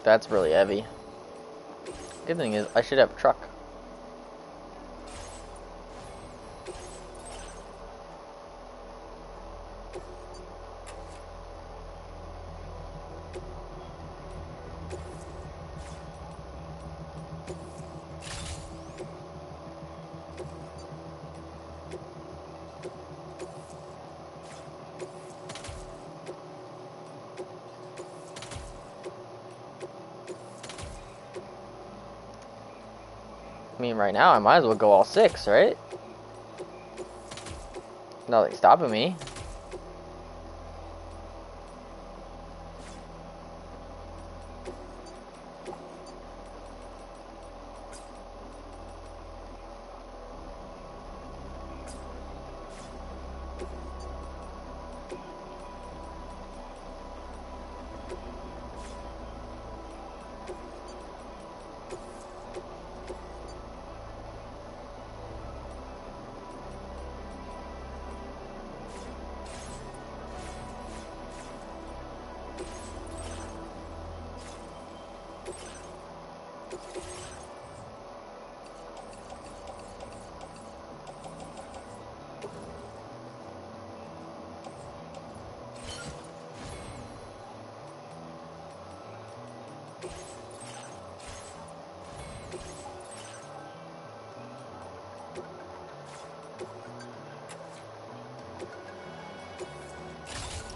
That's really heavy. Good thing is I should have a truck. I mean, right now I might as well go all 6, right? Nothing stopping me.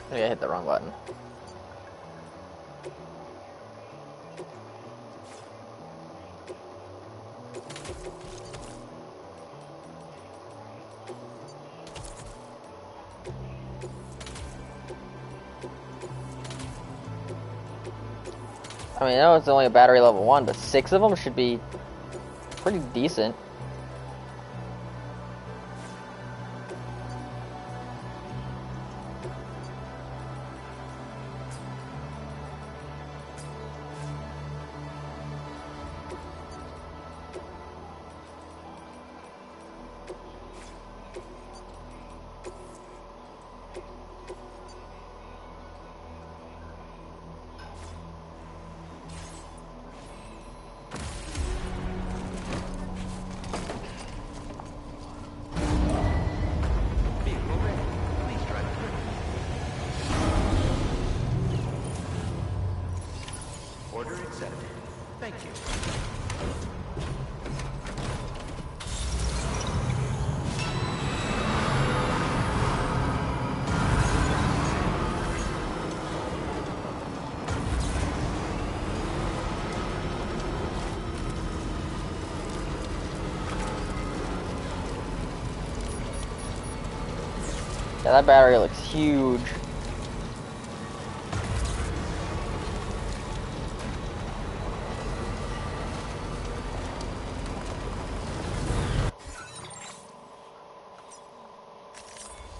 I think I hit the wrong button. I mean, I know it's only a battery level 1, but 6 of them should be pretty decent. sedative. Thank you. Yeah, that battery looks huge.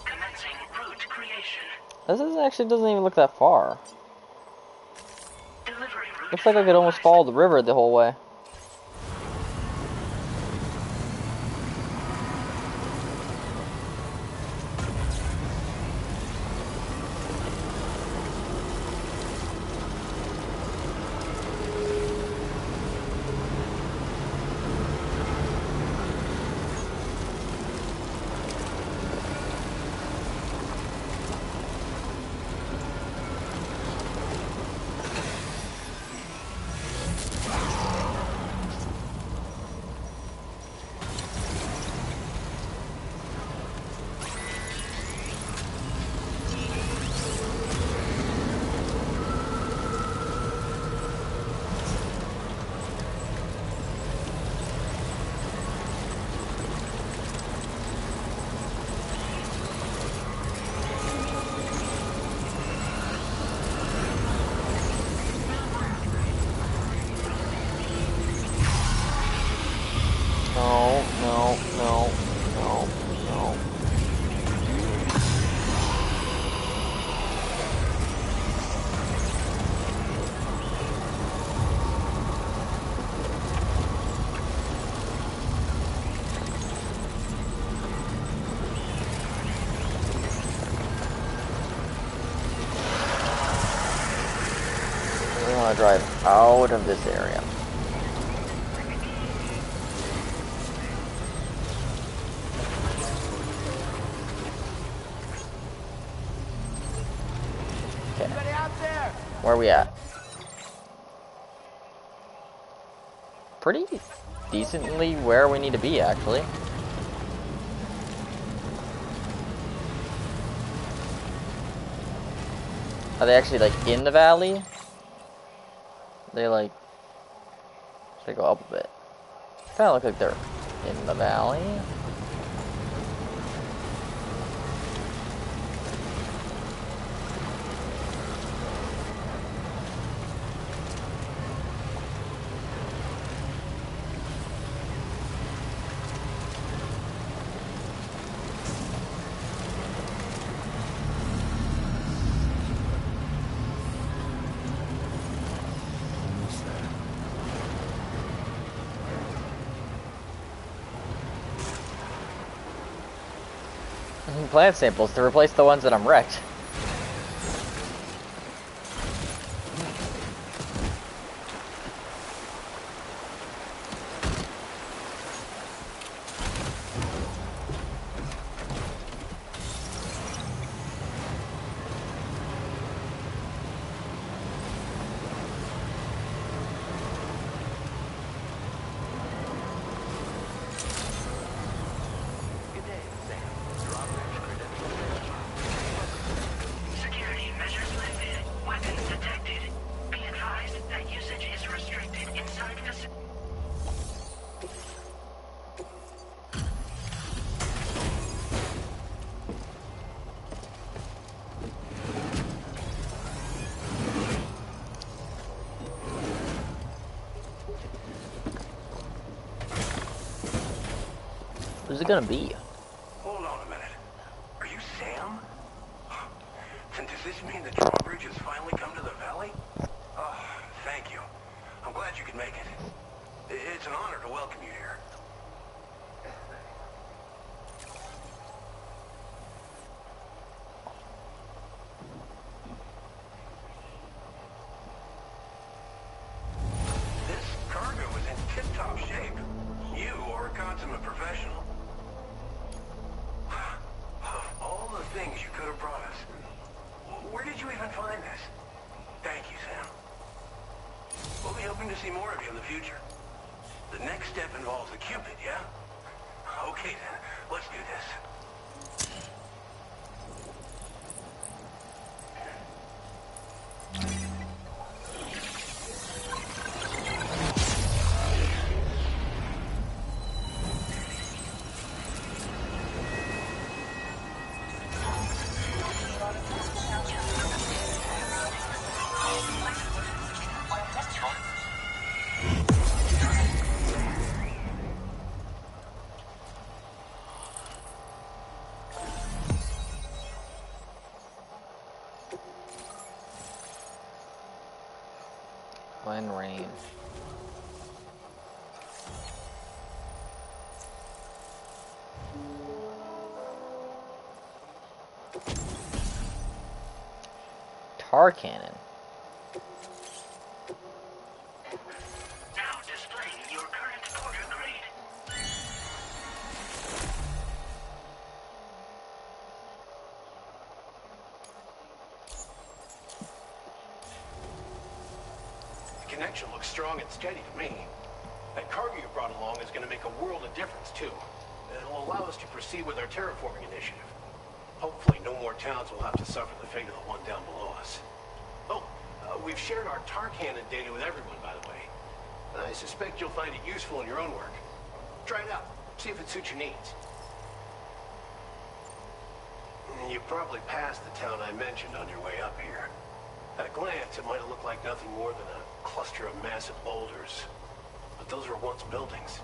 Commencing route creation. This actually doesn't even look that far. Delivery route. Looks like I could almost follow the river the whole way. No. We want to drive out of this area. Where are we at? Pretty decently where we need to be, actually. Are they actually like in the valley? They like they go up a bit. Kinda look like they're in the valley. Plant samples to replace the ones that I'm wrecked. Security measures lifted. Weapons detected. Be advised that usage is restricted inside facility. Who's it gonna be? Hold on a minute. Are you Sam? And does this mean the drawbridge has finally come to the valley? Oh, thank you. I'm glad you could make it. It's an honor to welcome you here. This cargo is in tip-top shape. You are a consummate professional. Of all the things you could have brought us, where did you even find this? Thank you, Sam. We'll be able see more of you in the future. The next step involves a Cupid, yeah? Okay then, let's do this. Glen Rain. Tar cannon. Now displaying your current order grade. The connection looks strong and steady to me. That cargo you brought along is going to make a world of difference, too. It'll allow us to proceed with our terraforming initiative. Hopefully, no more towns will have to suffer the fate of the one down below us. Oh, we've shared our tar cannon data with everyone, by the way. I suspect you'll find it useful in your own work. Try it out. See if it suits your needs. You probably passed the town I mentioned on your way up here. At a glance, it might have looked like nothing more than a cluster of massive boulders. But those were once buildings.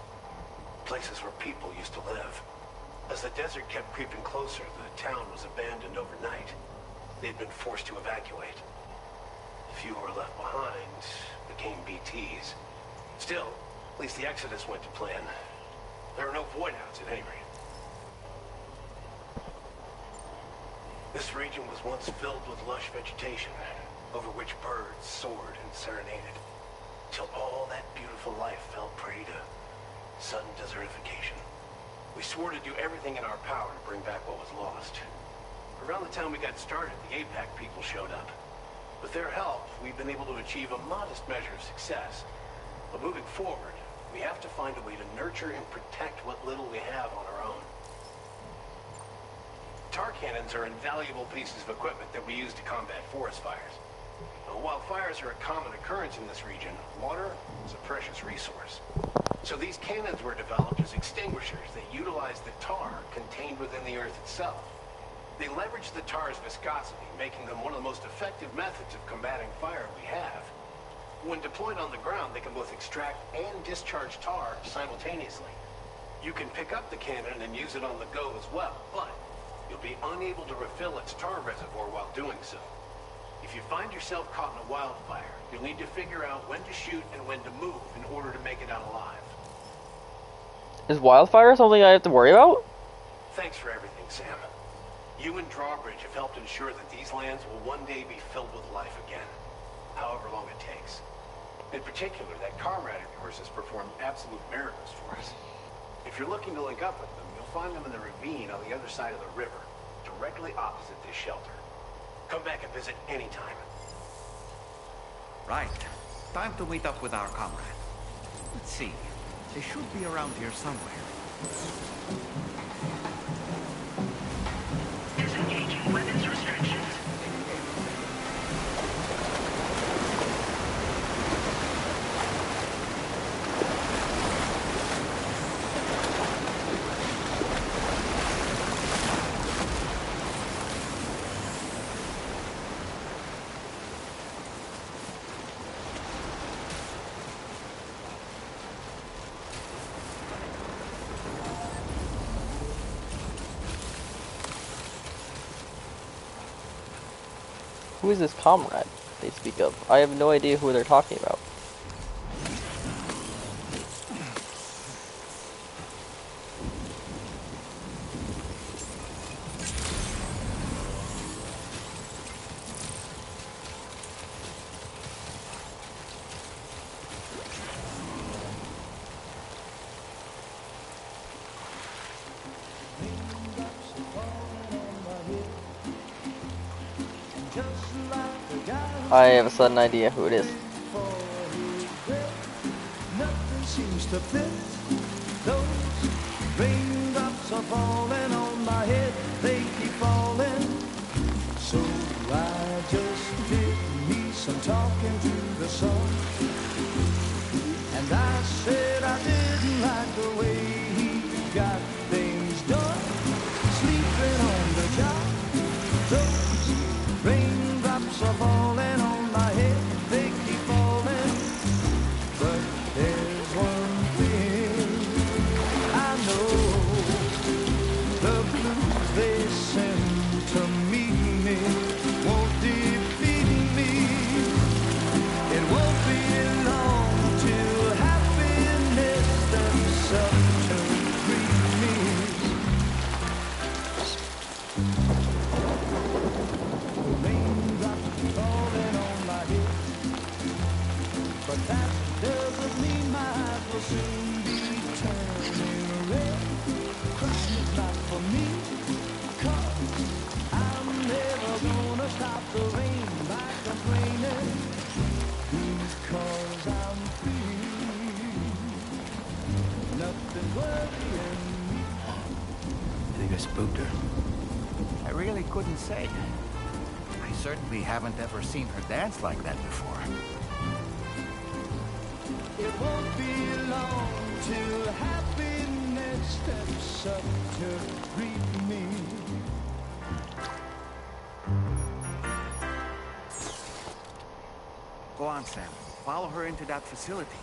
Places where people used to live. As the desert kept creeping closer, the town was abandoned overnight. They'd been forced to evacuate. The few who were left behind became BTs. Still, at least the exodus went to plan. There are no voidouts at any rate. This region was once filled with lush vegetation, over which birds soared and serenaded, till all that beautiful life fell prey to sudden desertification. We swore to do everything in our power to bring back what was lost. Around the time we got started, the APAC people showed up. With their help, we've been able to achieve a modest measure of success. But moving forward, we have to find a way to nurture and protect what little we have on our own. Tar cannons are invaluable pieces of equipment that we use to combat forest fires. While fires are a common occurrence in this region, water is a precious resource. So these cannons were developed as extinguishers that utilize the tar contained within the earth itself. They leverage the tar's viscosity, making them one of the most effective methods of combating fire we have. When deployed on the ground, they can both extract and discharge tar simultaneously. You can pick up the cannon and use it on the go as well, but you'll be unable to refill its tar reservoir while doing so. If you find yourself caught in a wildfire, you'll need to figure out when to shoot and when to move in order to make it out alive. Is wildfire something I have to worry about? Thanks for everything, Sam. You and Drawbridge have helped ensure that these lands will one day be filled with life again, however long it takes. In particular, that comrade of yours has performed absolute miracles for us. If you're looking to link up with them, you'll find them in the ravine on the other side of the river, directly opposite this shelter. Come back and visit anytime. Right. Time to meet up with our comrade. Let's see. They should be around here somewhere. Disengaging weapons restrictions. Who is this comrade they speak of? I have no idea who they're talking about. I have a sudden idea who it is. seems to fit. Those raindrops are falling on my head, they keep falling. So I just did me some talking to the sun. And I said I didn't like the way he got things done. Sleeping on the job, those raindrops are falling on my head, they keep falling. But there's one thing I know, the blues they send to meet me won't defeat me. It won't be long till happiness themselves to greet me. Raindrops falling on my head, but that doesn't mean my eyes will soon be turning red. Crying is not for me, 'cause I'm never gonna stop the rain by complaining, because I'm free. Nothing's worrying me. You think I spooked her? I really couldn't say. I certainly haven't ever seen her dance like that before. It won't be long till happiness steps up to greet me. Go on, Sam. Follow her into that facility.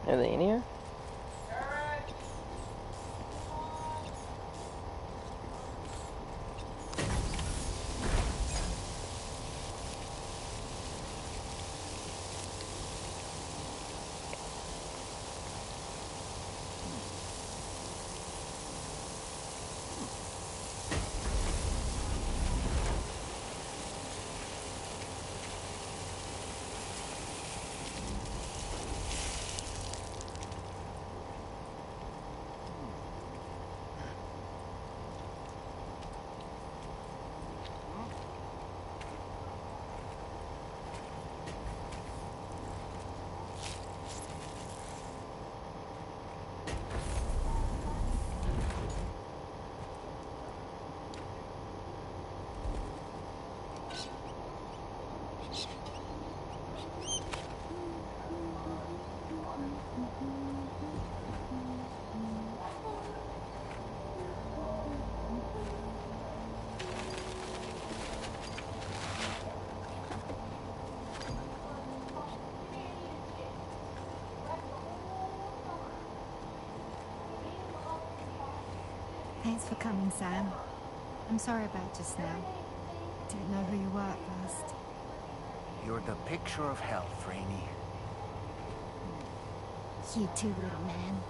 Are they in here? Thanks for coming, Sam. I'm sorry about just now. Didn't know who you were at first. You're the picture of health, Rainey. You too, little man.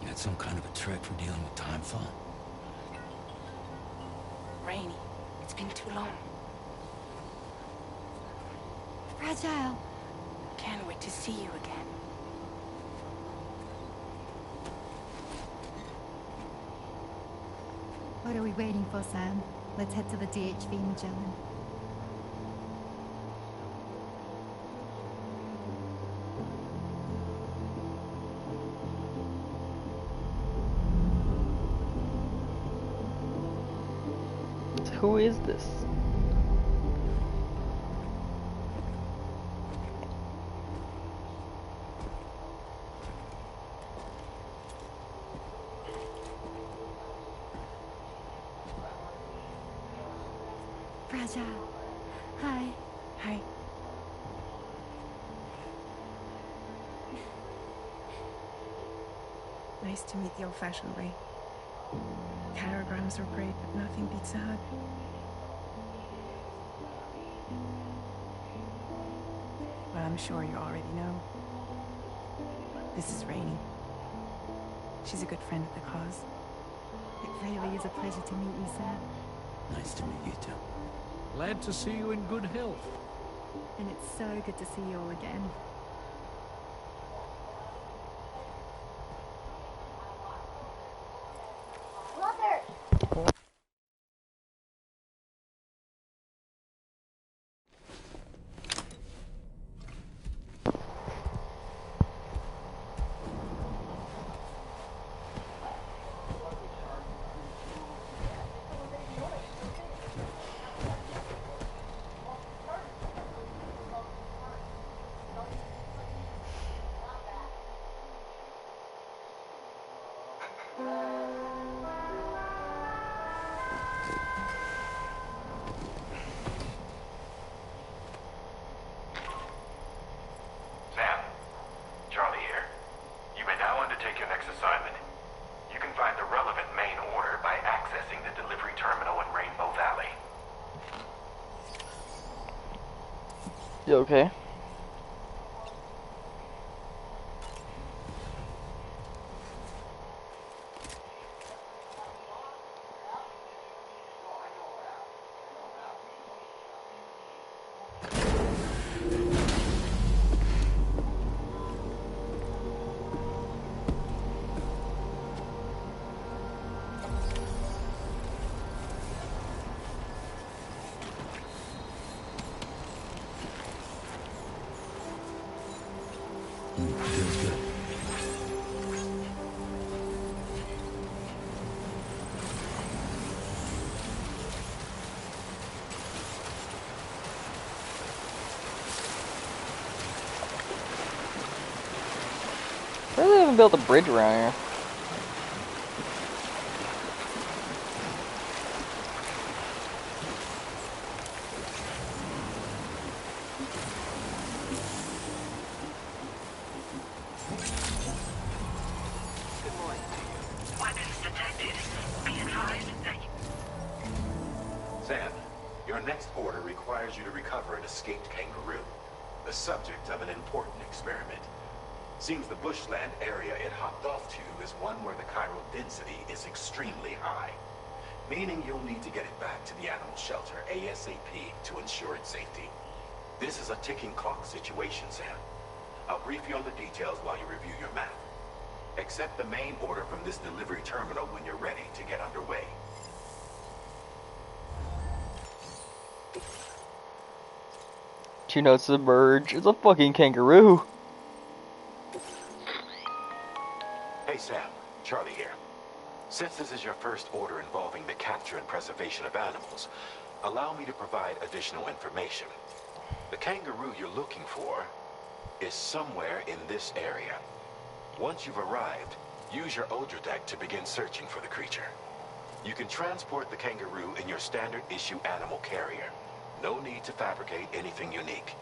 You had some kind of a trick for dealing with Timefall? Rainey, it's been too long. Fragile. Can't wait to see you again. What are we waiting for, Sam? Let's head to the DHV Magellan. Who is this? Fragile. Hi. Hi. Nice to meet the old-fashioned way. Catagrams are great, but nothing beats a hug. I'm sure you already know. This is Rainey. She's a good friend of the cause. It really is a pleasure to meet you, Sam. Nice to meet you too. Glad to see you in good health. And it's so good to see you all again. Sam, Charlie here. You may now undertake your next assignment. You can find the relevant main order by accessing the delivery terminal in Rainbow Valley. You okay? Feels good. Where do they even built a bridge around here? Weapons detected. Be advised that Sam, your next order requires you to recover an escaped kangaroo, the subject of an important experiment. Seems the bushland area it hopped off to is one where the chiral density is extremely high, meaning you'll need to get it back to the animal shelter ASAP to ensure its safety. This is a ticking clock situation, Sam. I'll brief you on the details while you review your map. Accept the main order from this delivery terminal when you're ready to get underway. Do not submerge. It's a fucking kangaroo. Hey Sam, Charlie here. Since this is your first order involving the capture and preservation of animals, allow me to provide additional information. The kangaroo you're looking for is somewhere in this area. Once you've arrived, use your Odradek to begin searching for the creature. You can transport the kangaroo in your standard issue animal carrier. No need to fabricate anything unique.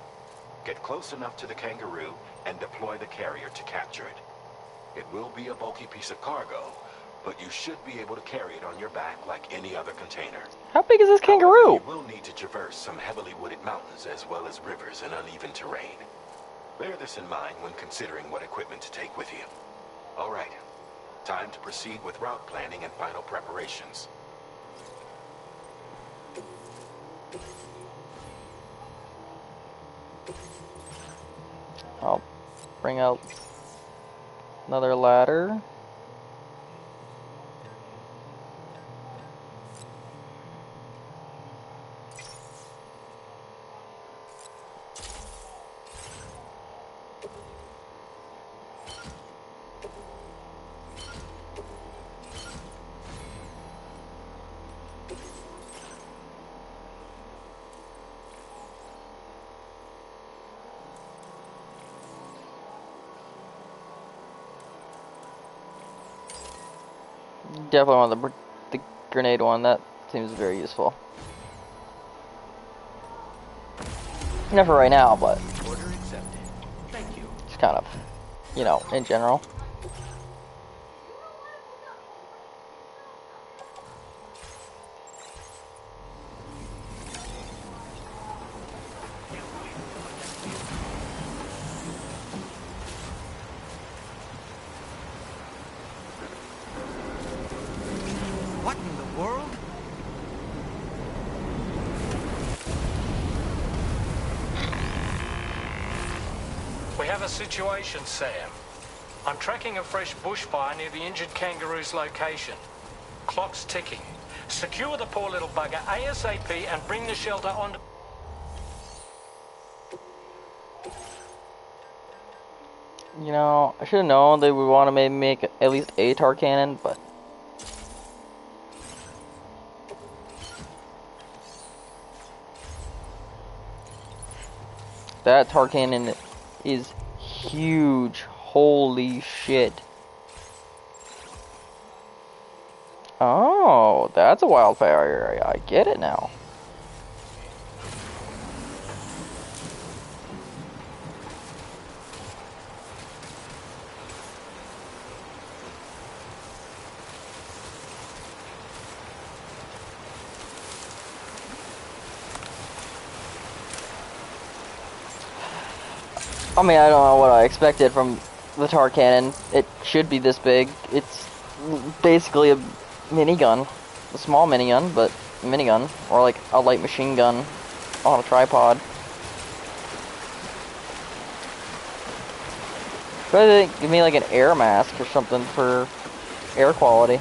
Get close enough to the kangaroo and deploy the carrier to capture it. It will be a bulky piece of cargo, but you should be able to carry it on your back like any other container. How big is this kangaroo? You will need to traverse some heavily wooded mountains as well as rivers and uneven terrain. Bear this in mind when considering what equipment to take with you. All right, time to proceed with route planning and final preparations. I'll bring out another ladder. Definitely want the grenade one. That seems very useful. Not for right now, but Order accepted. Thank you. it's kind of, you know, in general. We have a situation, Sam. I'm tracking a fresh bushfire near the injured kangaroo's location. Clock's ticking. Secure the poor little bugger ASAP and bring the shelter on. You know, I should have known they would want to maybe make at least a tar cannon, but that tar cannon is huge. Holy shit. Oh, that's a wildfire area. I get it now. I mean, I don't know what I expected from the tar cannon. It should be this big. It's basically a minigun. A small minigun, but a minigun. Or like a light machine gun on a tripod. But give me like an air mask or something for air quality.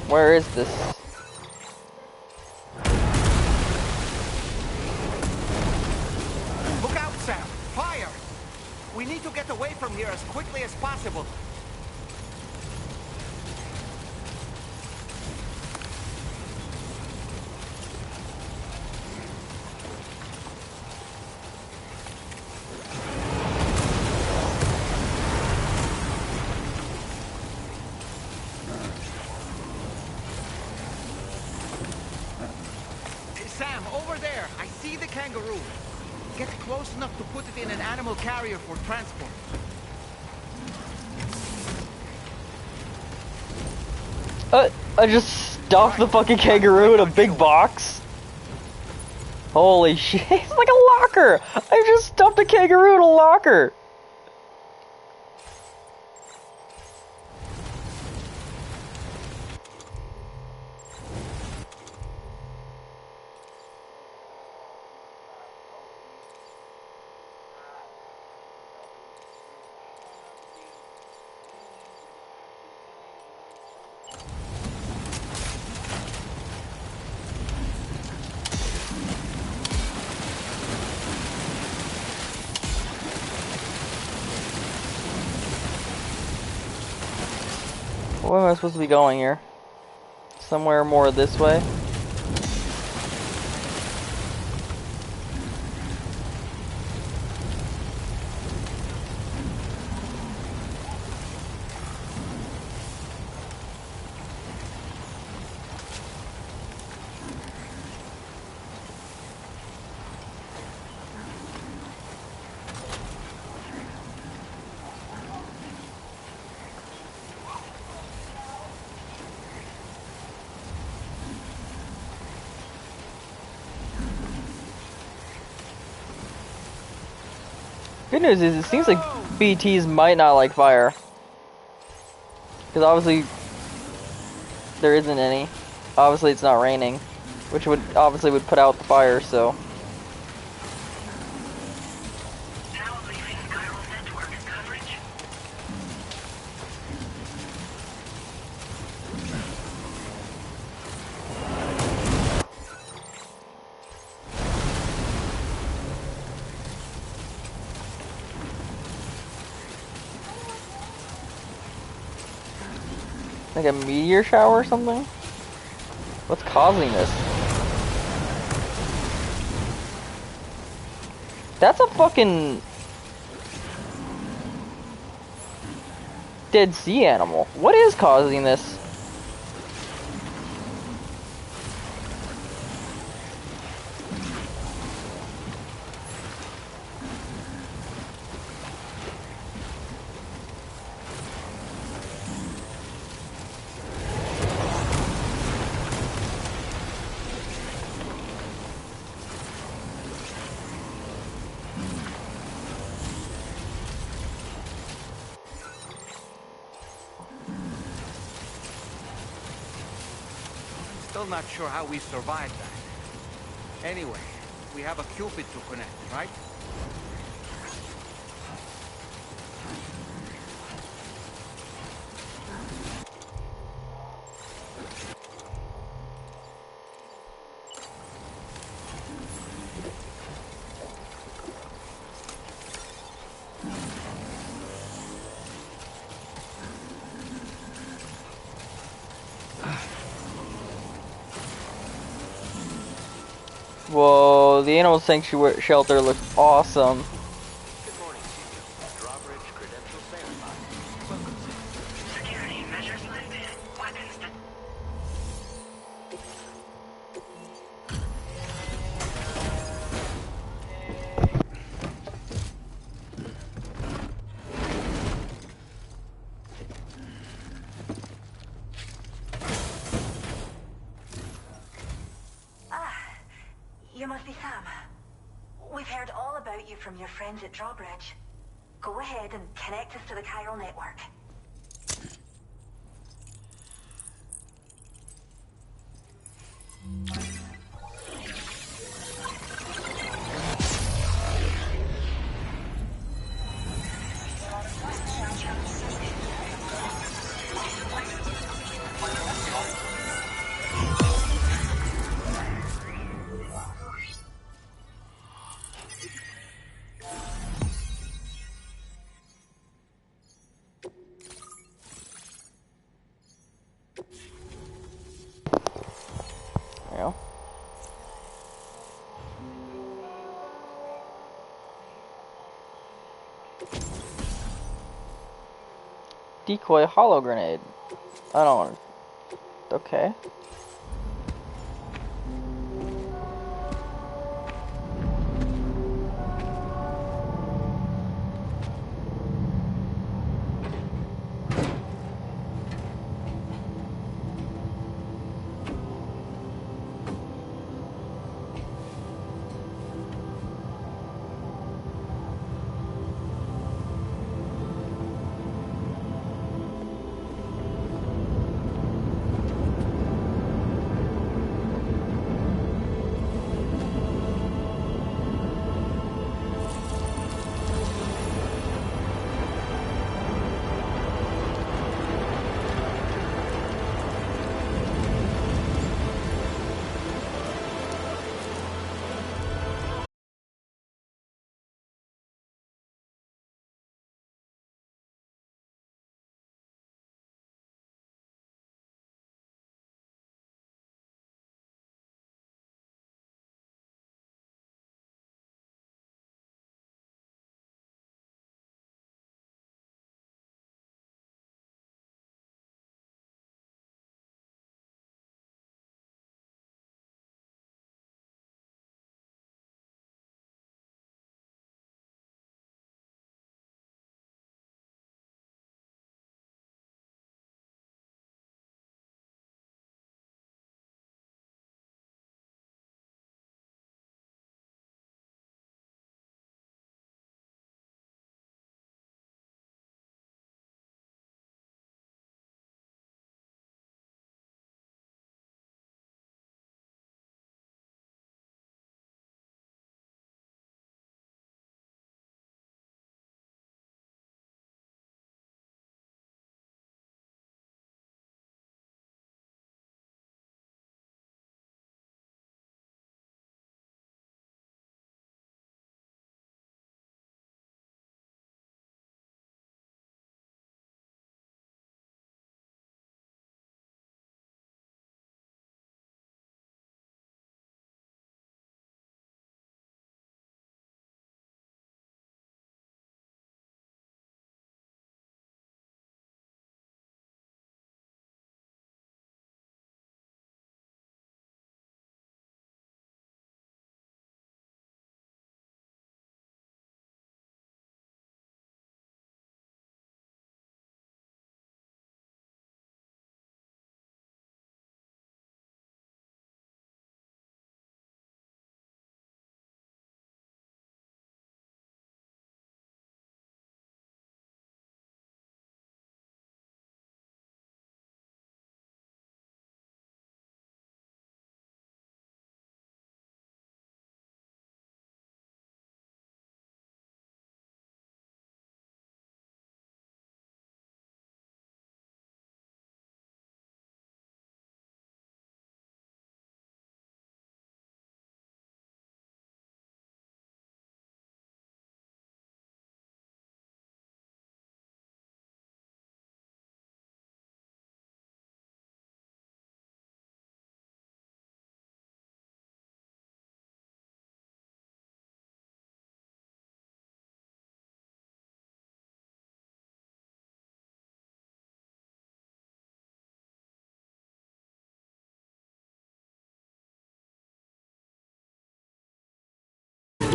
Where is this? Look out, Sam! Fire! We need to get away from here as quickly as possible. Sam, over there! I see the kangaroo! Get close enough to put it in an animal carrier for transport. I just stuffed the fucking kangaroo in a big box. Holy shit, it's like a locker! I just stuffed a kangaroo in a locker! Where am I supposed to be going here? Somewhere more this way? Good news is, it seems like BTs might not like fire. Because obviously, there isn't any. Obviously it's not raining. Which would, obviously would put out the fire, so. Like a meteor shower or something? What's causing this? That's a fucking Dead Sea animal. What is causing this? Still not sure how we survived that. Anyway, we have a Cupid to connect, right? Whoa, the animal sanctuary shelter looks awesome. Good morning to you. Drawbridge credentials verified. Welcome to Security measures lifted. Weapons detected. You must be Sam. We've heard all about you from your friends at Drawbridge. Go ahead and connect us to the chiral network. Yeah. Decoy hollow grenade. I don't want to. Okay.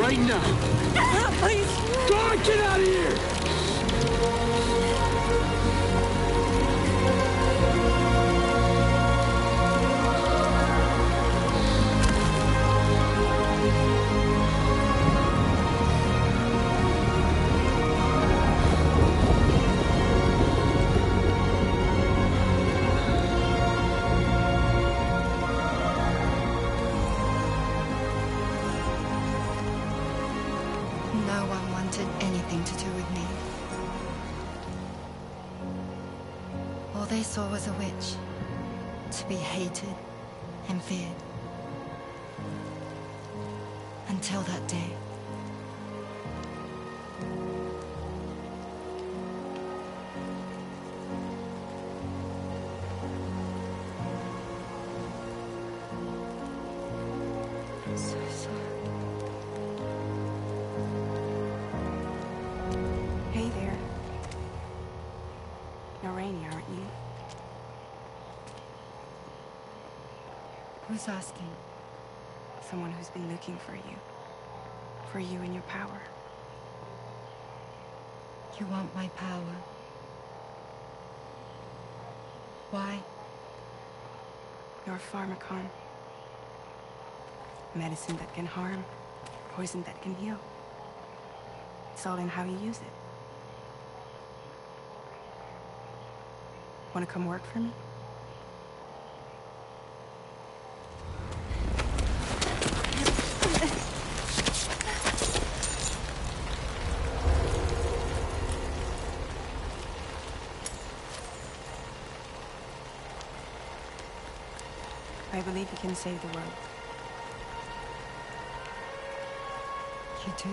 right now. Please. God, get out of here! No one wanted anything to do with me. All they saw was a witch, to be hated and feared. Until that day. I'm so sorry. Hey there. You're Rainey, aren't you? Who's asking? Someone who's been looking for you. For you and your power. You want my power? Why? You're a pharmacon. Medicine that can harm. Poison that can heal. It's all in how you use it. Want to come work for me? I believe you can save the world. You do?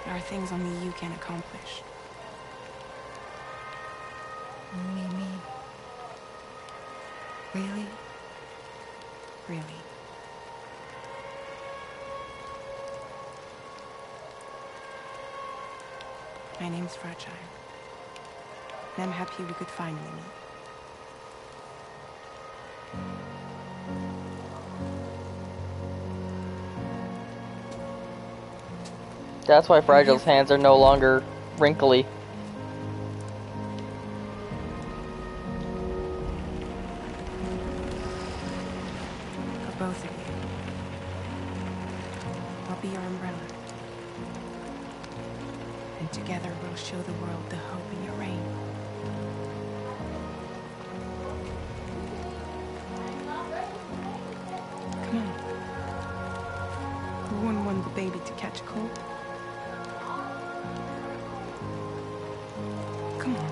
There are things only you can accomplish. Only me. Really? Really. My name's Fragile. And I'm happy we could finally meet. That's why Fragile's hands are no longer wrinkly. For both of you. I'll be your umbrella. And together we'll show the world the hope in your reign. Come on. Who wouldn't want the baby to catch a cold? Come on.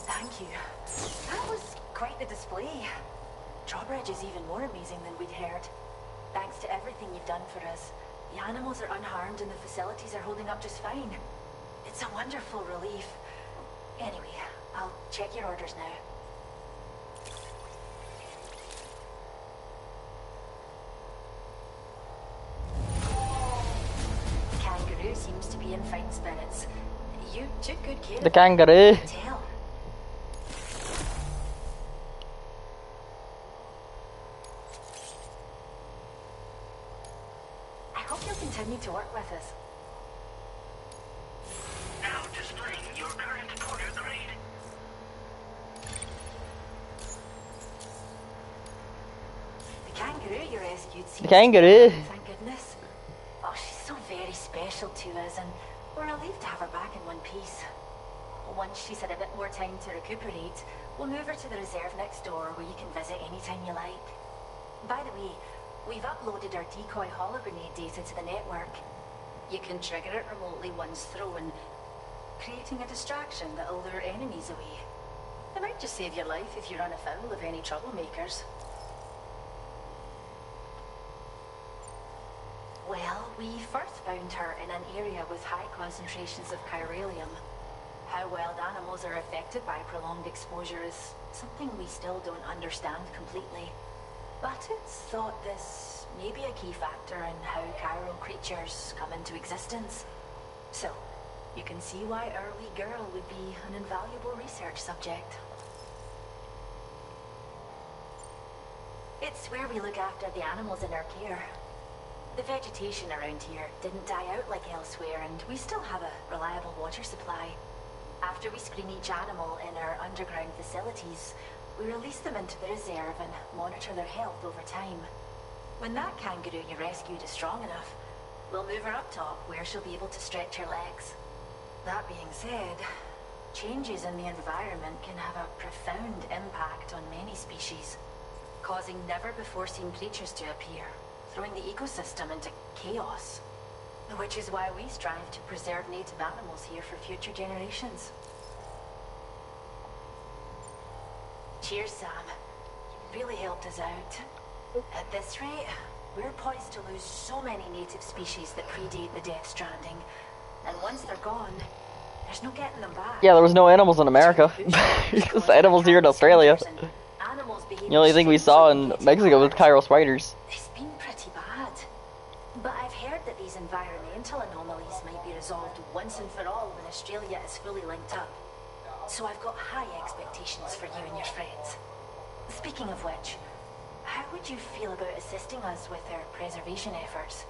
Thank you. That was quite the display. Drawbridge is even more amazing than we'd heard. Thanks to everything you've done for us, the animals are unharmed and the facilities are holding up just fine. It's a wonderful relief. Anyway, I'll check your orders now. The kangaroo seems to be in fine spirits. You took good care The of kangaroo. it, I can tell. I hope you'll continue to work with us. Now displaying your current order grade. The kangaroo you rescued seems The kangaroo. Thank goodness. Oh, she's so very special to us, and we're relieved to have her back in one piece. Once she's had a bit more time to recuperate, we'll move her to the reserve next door where you can visit anytime you like. By the way, we've uploaded our decoy holo grenade data to the network. You can trigger it remotely once thrown, creating a distraction that'll lure enemies away. It might just save your life if you run afoul of any troublemakers. Well, we first found her in an area with high concentrations of chiralium. How wild animals are affected by prolonged exposure is something we still don't understand completely. But it's thought this may be a key factor in how chiral creatures come into existence. So, you can see why our wee girl would be an invaluable research subject. It's where we look after the animals in our care. The vegetation around here didn't die out like elsewhere, and we still have a reliable water supply. After we screen each animal in our underground facilities, we release them into the reserve and monitor their health over time. When that kangaroo you rescued is strong enough, we'll move her up top where she'll be able to stretch her legs. That being said, changes in the environment can have a profound impact on many species, causing never-before-seen creatures to appear, throwing the ecosystem into chaos. Which is why we strive to preserve native animals here for future generations. Cheers, Sam. You really helped us out. At this rate, we're poised to lose so many native species that predate the Death Stranding. And once they're gone, there's no getting them back. Yeah, there was no animals in America. Just animals here in Australia. The only thing we saw in Mexico was chiral spiders. It's been pretty bad. But I've heard that these environmental anomalies might be resolved once and for all when Australia is fully linked up. So I've got high expectations for you and your friends. Speaking of which, how would you feel about assisting us with our preservation efforts?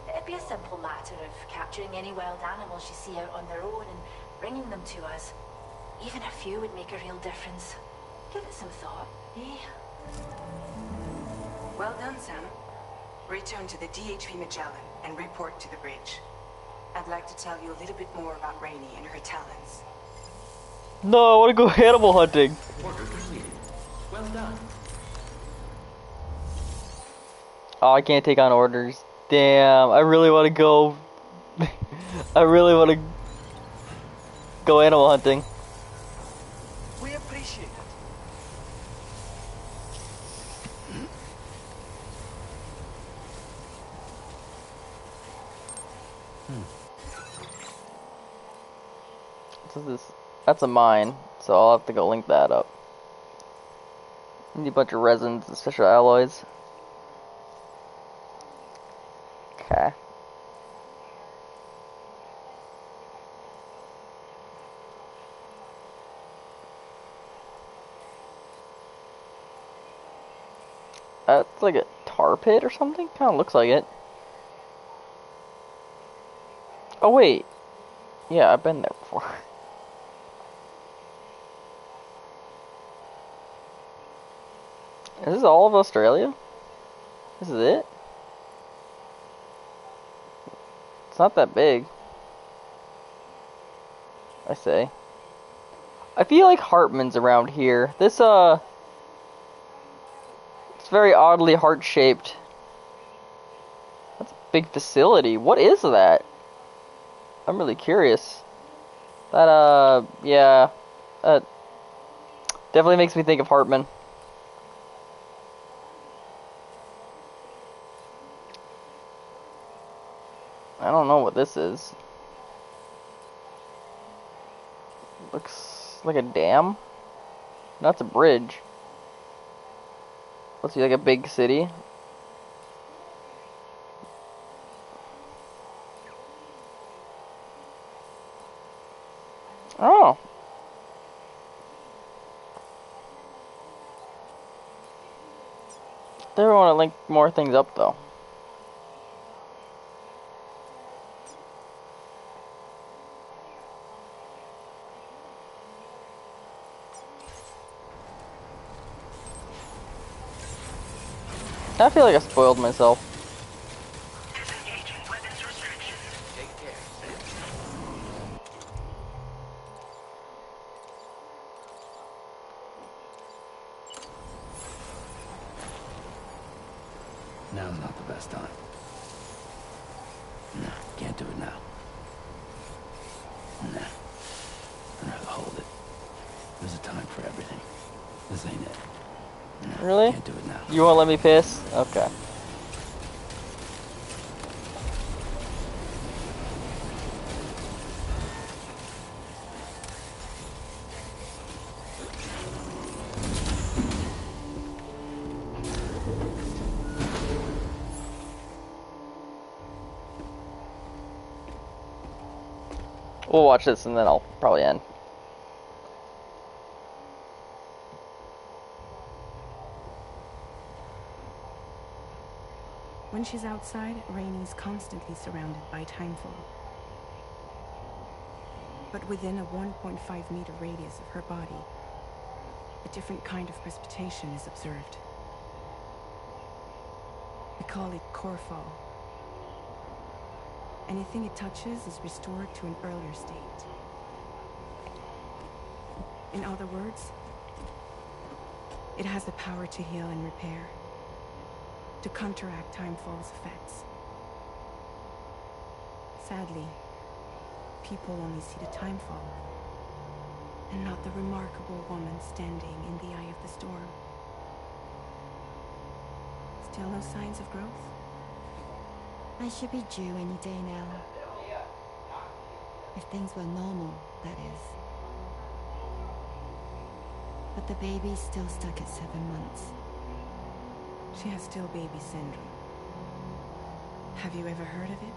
It'd be a simple matter of capturing any wild animals you see out on their own and bringing them to us. Even a few would make a real difference. Give it some thought, eh? Well done, Sam. Return to the DHP Magellan and report to the bridge. I'd like to tell you a little bit more about Rainey and her talents. No, I want to go animal hunting. Order completed. Well done. Oh, I can't take on orders. Damn, I really want to go. I really want to go animal hunting. We appreciate it. What is this? That's a mine, so I'll have to go link that up. Need a bunch of resins and special alloys. Okay. That's like a tar pit or something? Kinda looks like it. Oh wait. Yeah, I've been there before. Is this all of Australia? This is it? It's not that big. I say. I feel like Hartman's around here. This, it's very oddly heart-shaped. That's a big facility. What is that? I'm really curious. That, yeah. That definitely makes me think of Hartman. I don't know what this is. Looks like a dam? That's a bridge. Looks like a big city. Oh. They want to link more things up though. I feel like I spoiled myself. Disengaging weapons restrictions. Take care, Sam. Now's not the best time. No, can't do it now. Nah. I'd rather hold it. There's a time for everything. This ain't it. No, Really? can't do it now. You won't let me piss? Okay. We'll watch this and then I'll probably end. When she's outside, Rainey's constantly surrounded by timefall. But within a 1.5 meter radius of her body, a different kind of precipitation is observed. We call it core fall. Anything it touches is restored to an earlier state. In other words, it has the power to heal and repair, to counteract timefall's effects. Sadly, people only see the timefall, and not the remarkable woman standing in the eye of the storm. Still no signs of growth? I should be due any day now. If things were normal, that is. But the baby's still stuck at 7 months. She has still baby syndrome. Have you ever heard of it?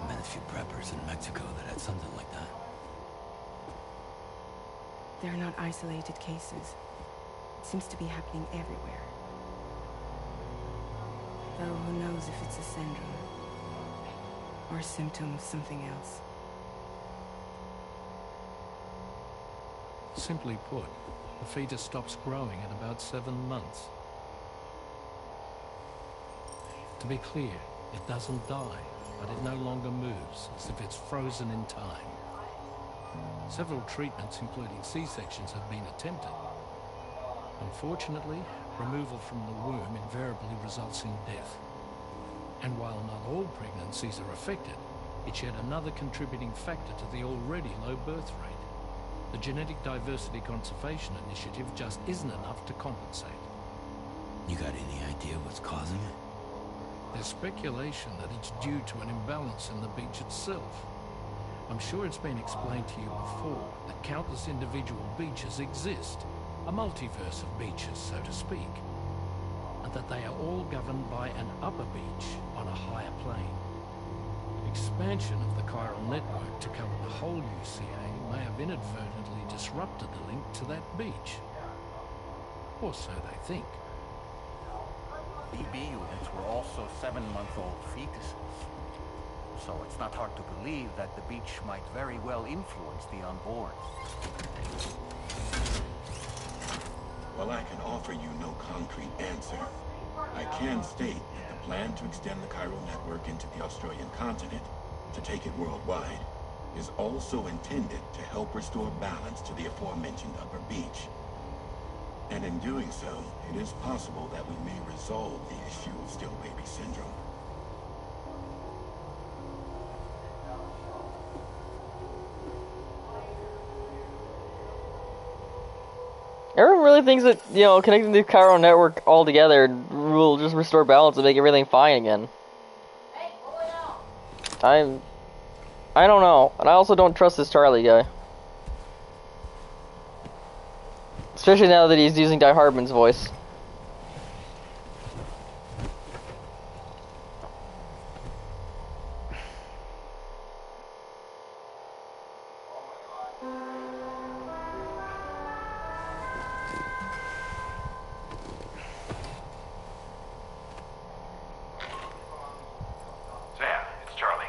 I met a few preppers in Mexico that had something like that. They're not isolated cases. It seems to be happening everywhere. Though who knows if it's a syndrome or a symptom of something else. Simply put, the fetus stops growing at about 7 months. To be clear, it doesn't die, but it no longer moves, as if it's frozen in time. Several treatments, including C-sections, have been attempted. Unfortunately, removal from the womb invariably results in death. And while not all pregnancies are affected, it's yet another contributing factor to the already low birth rate. The Genetic Diversity Conservation Initiative just isn't enough to compensate. You got any idea what's causing it? There's speculation that it's due to an imbalance in the beach itself. I'm sure it's been explained to you before that countless individual beaches exist, a multiverse of beaches, so to speak, and that they are all governed by an upper beach on a higher plane. Expansion of the chiral network to cover the whole UCA may have inadvertently disrupted the link to that beach. Or so they think. BB units were also 7-month-old fetuses. So it's not hard to believe that the beach might very well influence the unborn. While I can offer you no concrete answer, I can state that the plan to extend the chiral network into the Australian continent, to take it worldwide, is also intended to help restore balance to the aforementioned upper beach. And in doing so, it is possible that we may resolve the issue of still baby syndrome. Everyone really thinks that, you know, connecting the chiral network all together will just restore balance and make everything fine again. I don't know. And I also don't trust this Charlie guy. Especially now that he's using Die Hardman's voice. Sam, it's Charlie.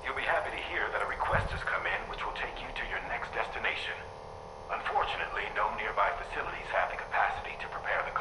You'll be happy to hear that a request has come in which will take you to your next destination. Unfortunately, no nearby facilities have the capacity to prepare the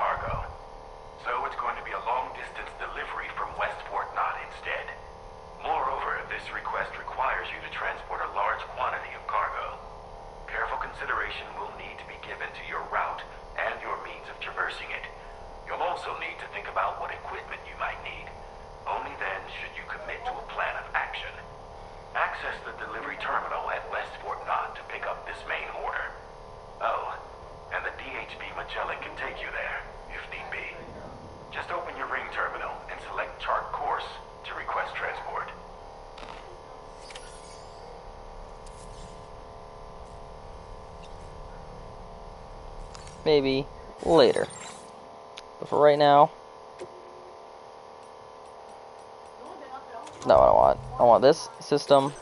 maybe later. But for right now, not what I want. I want this system.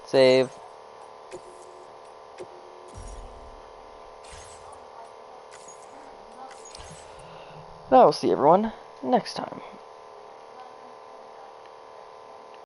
Save. And I will see everyone next time.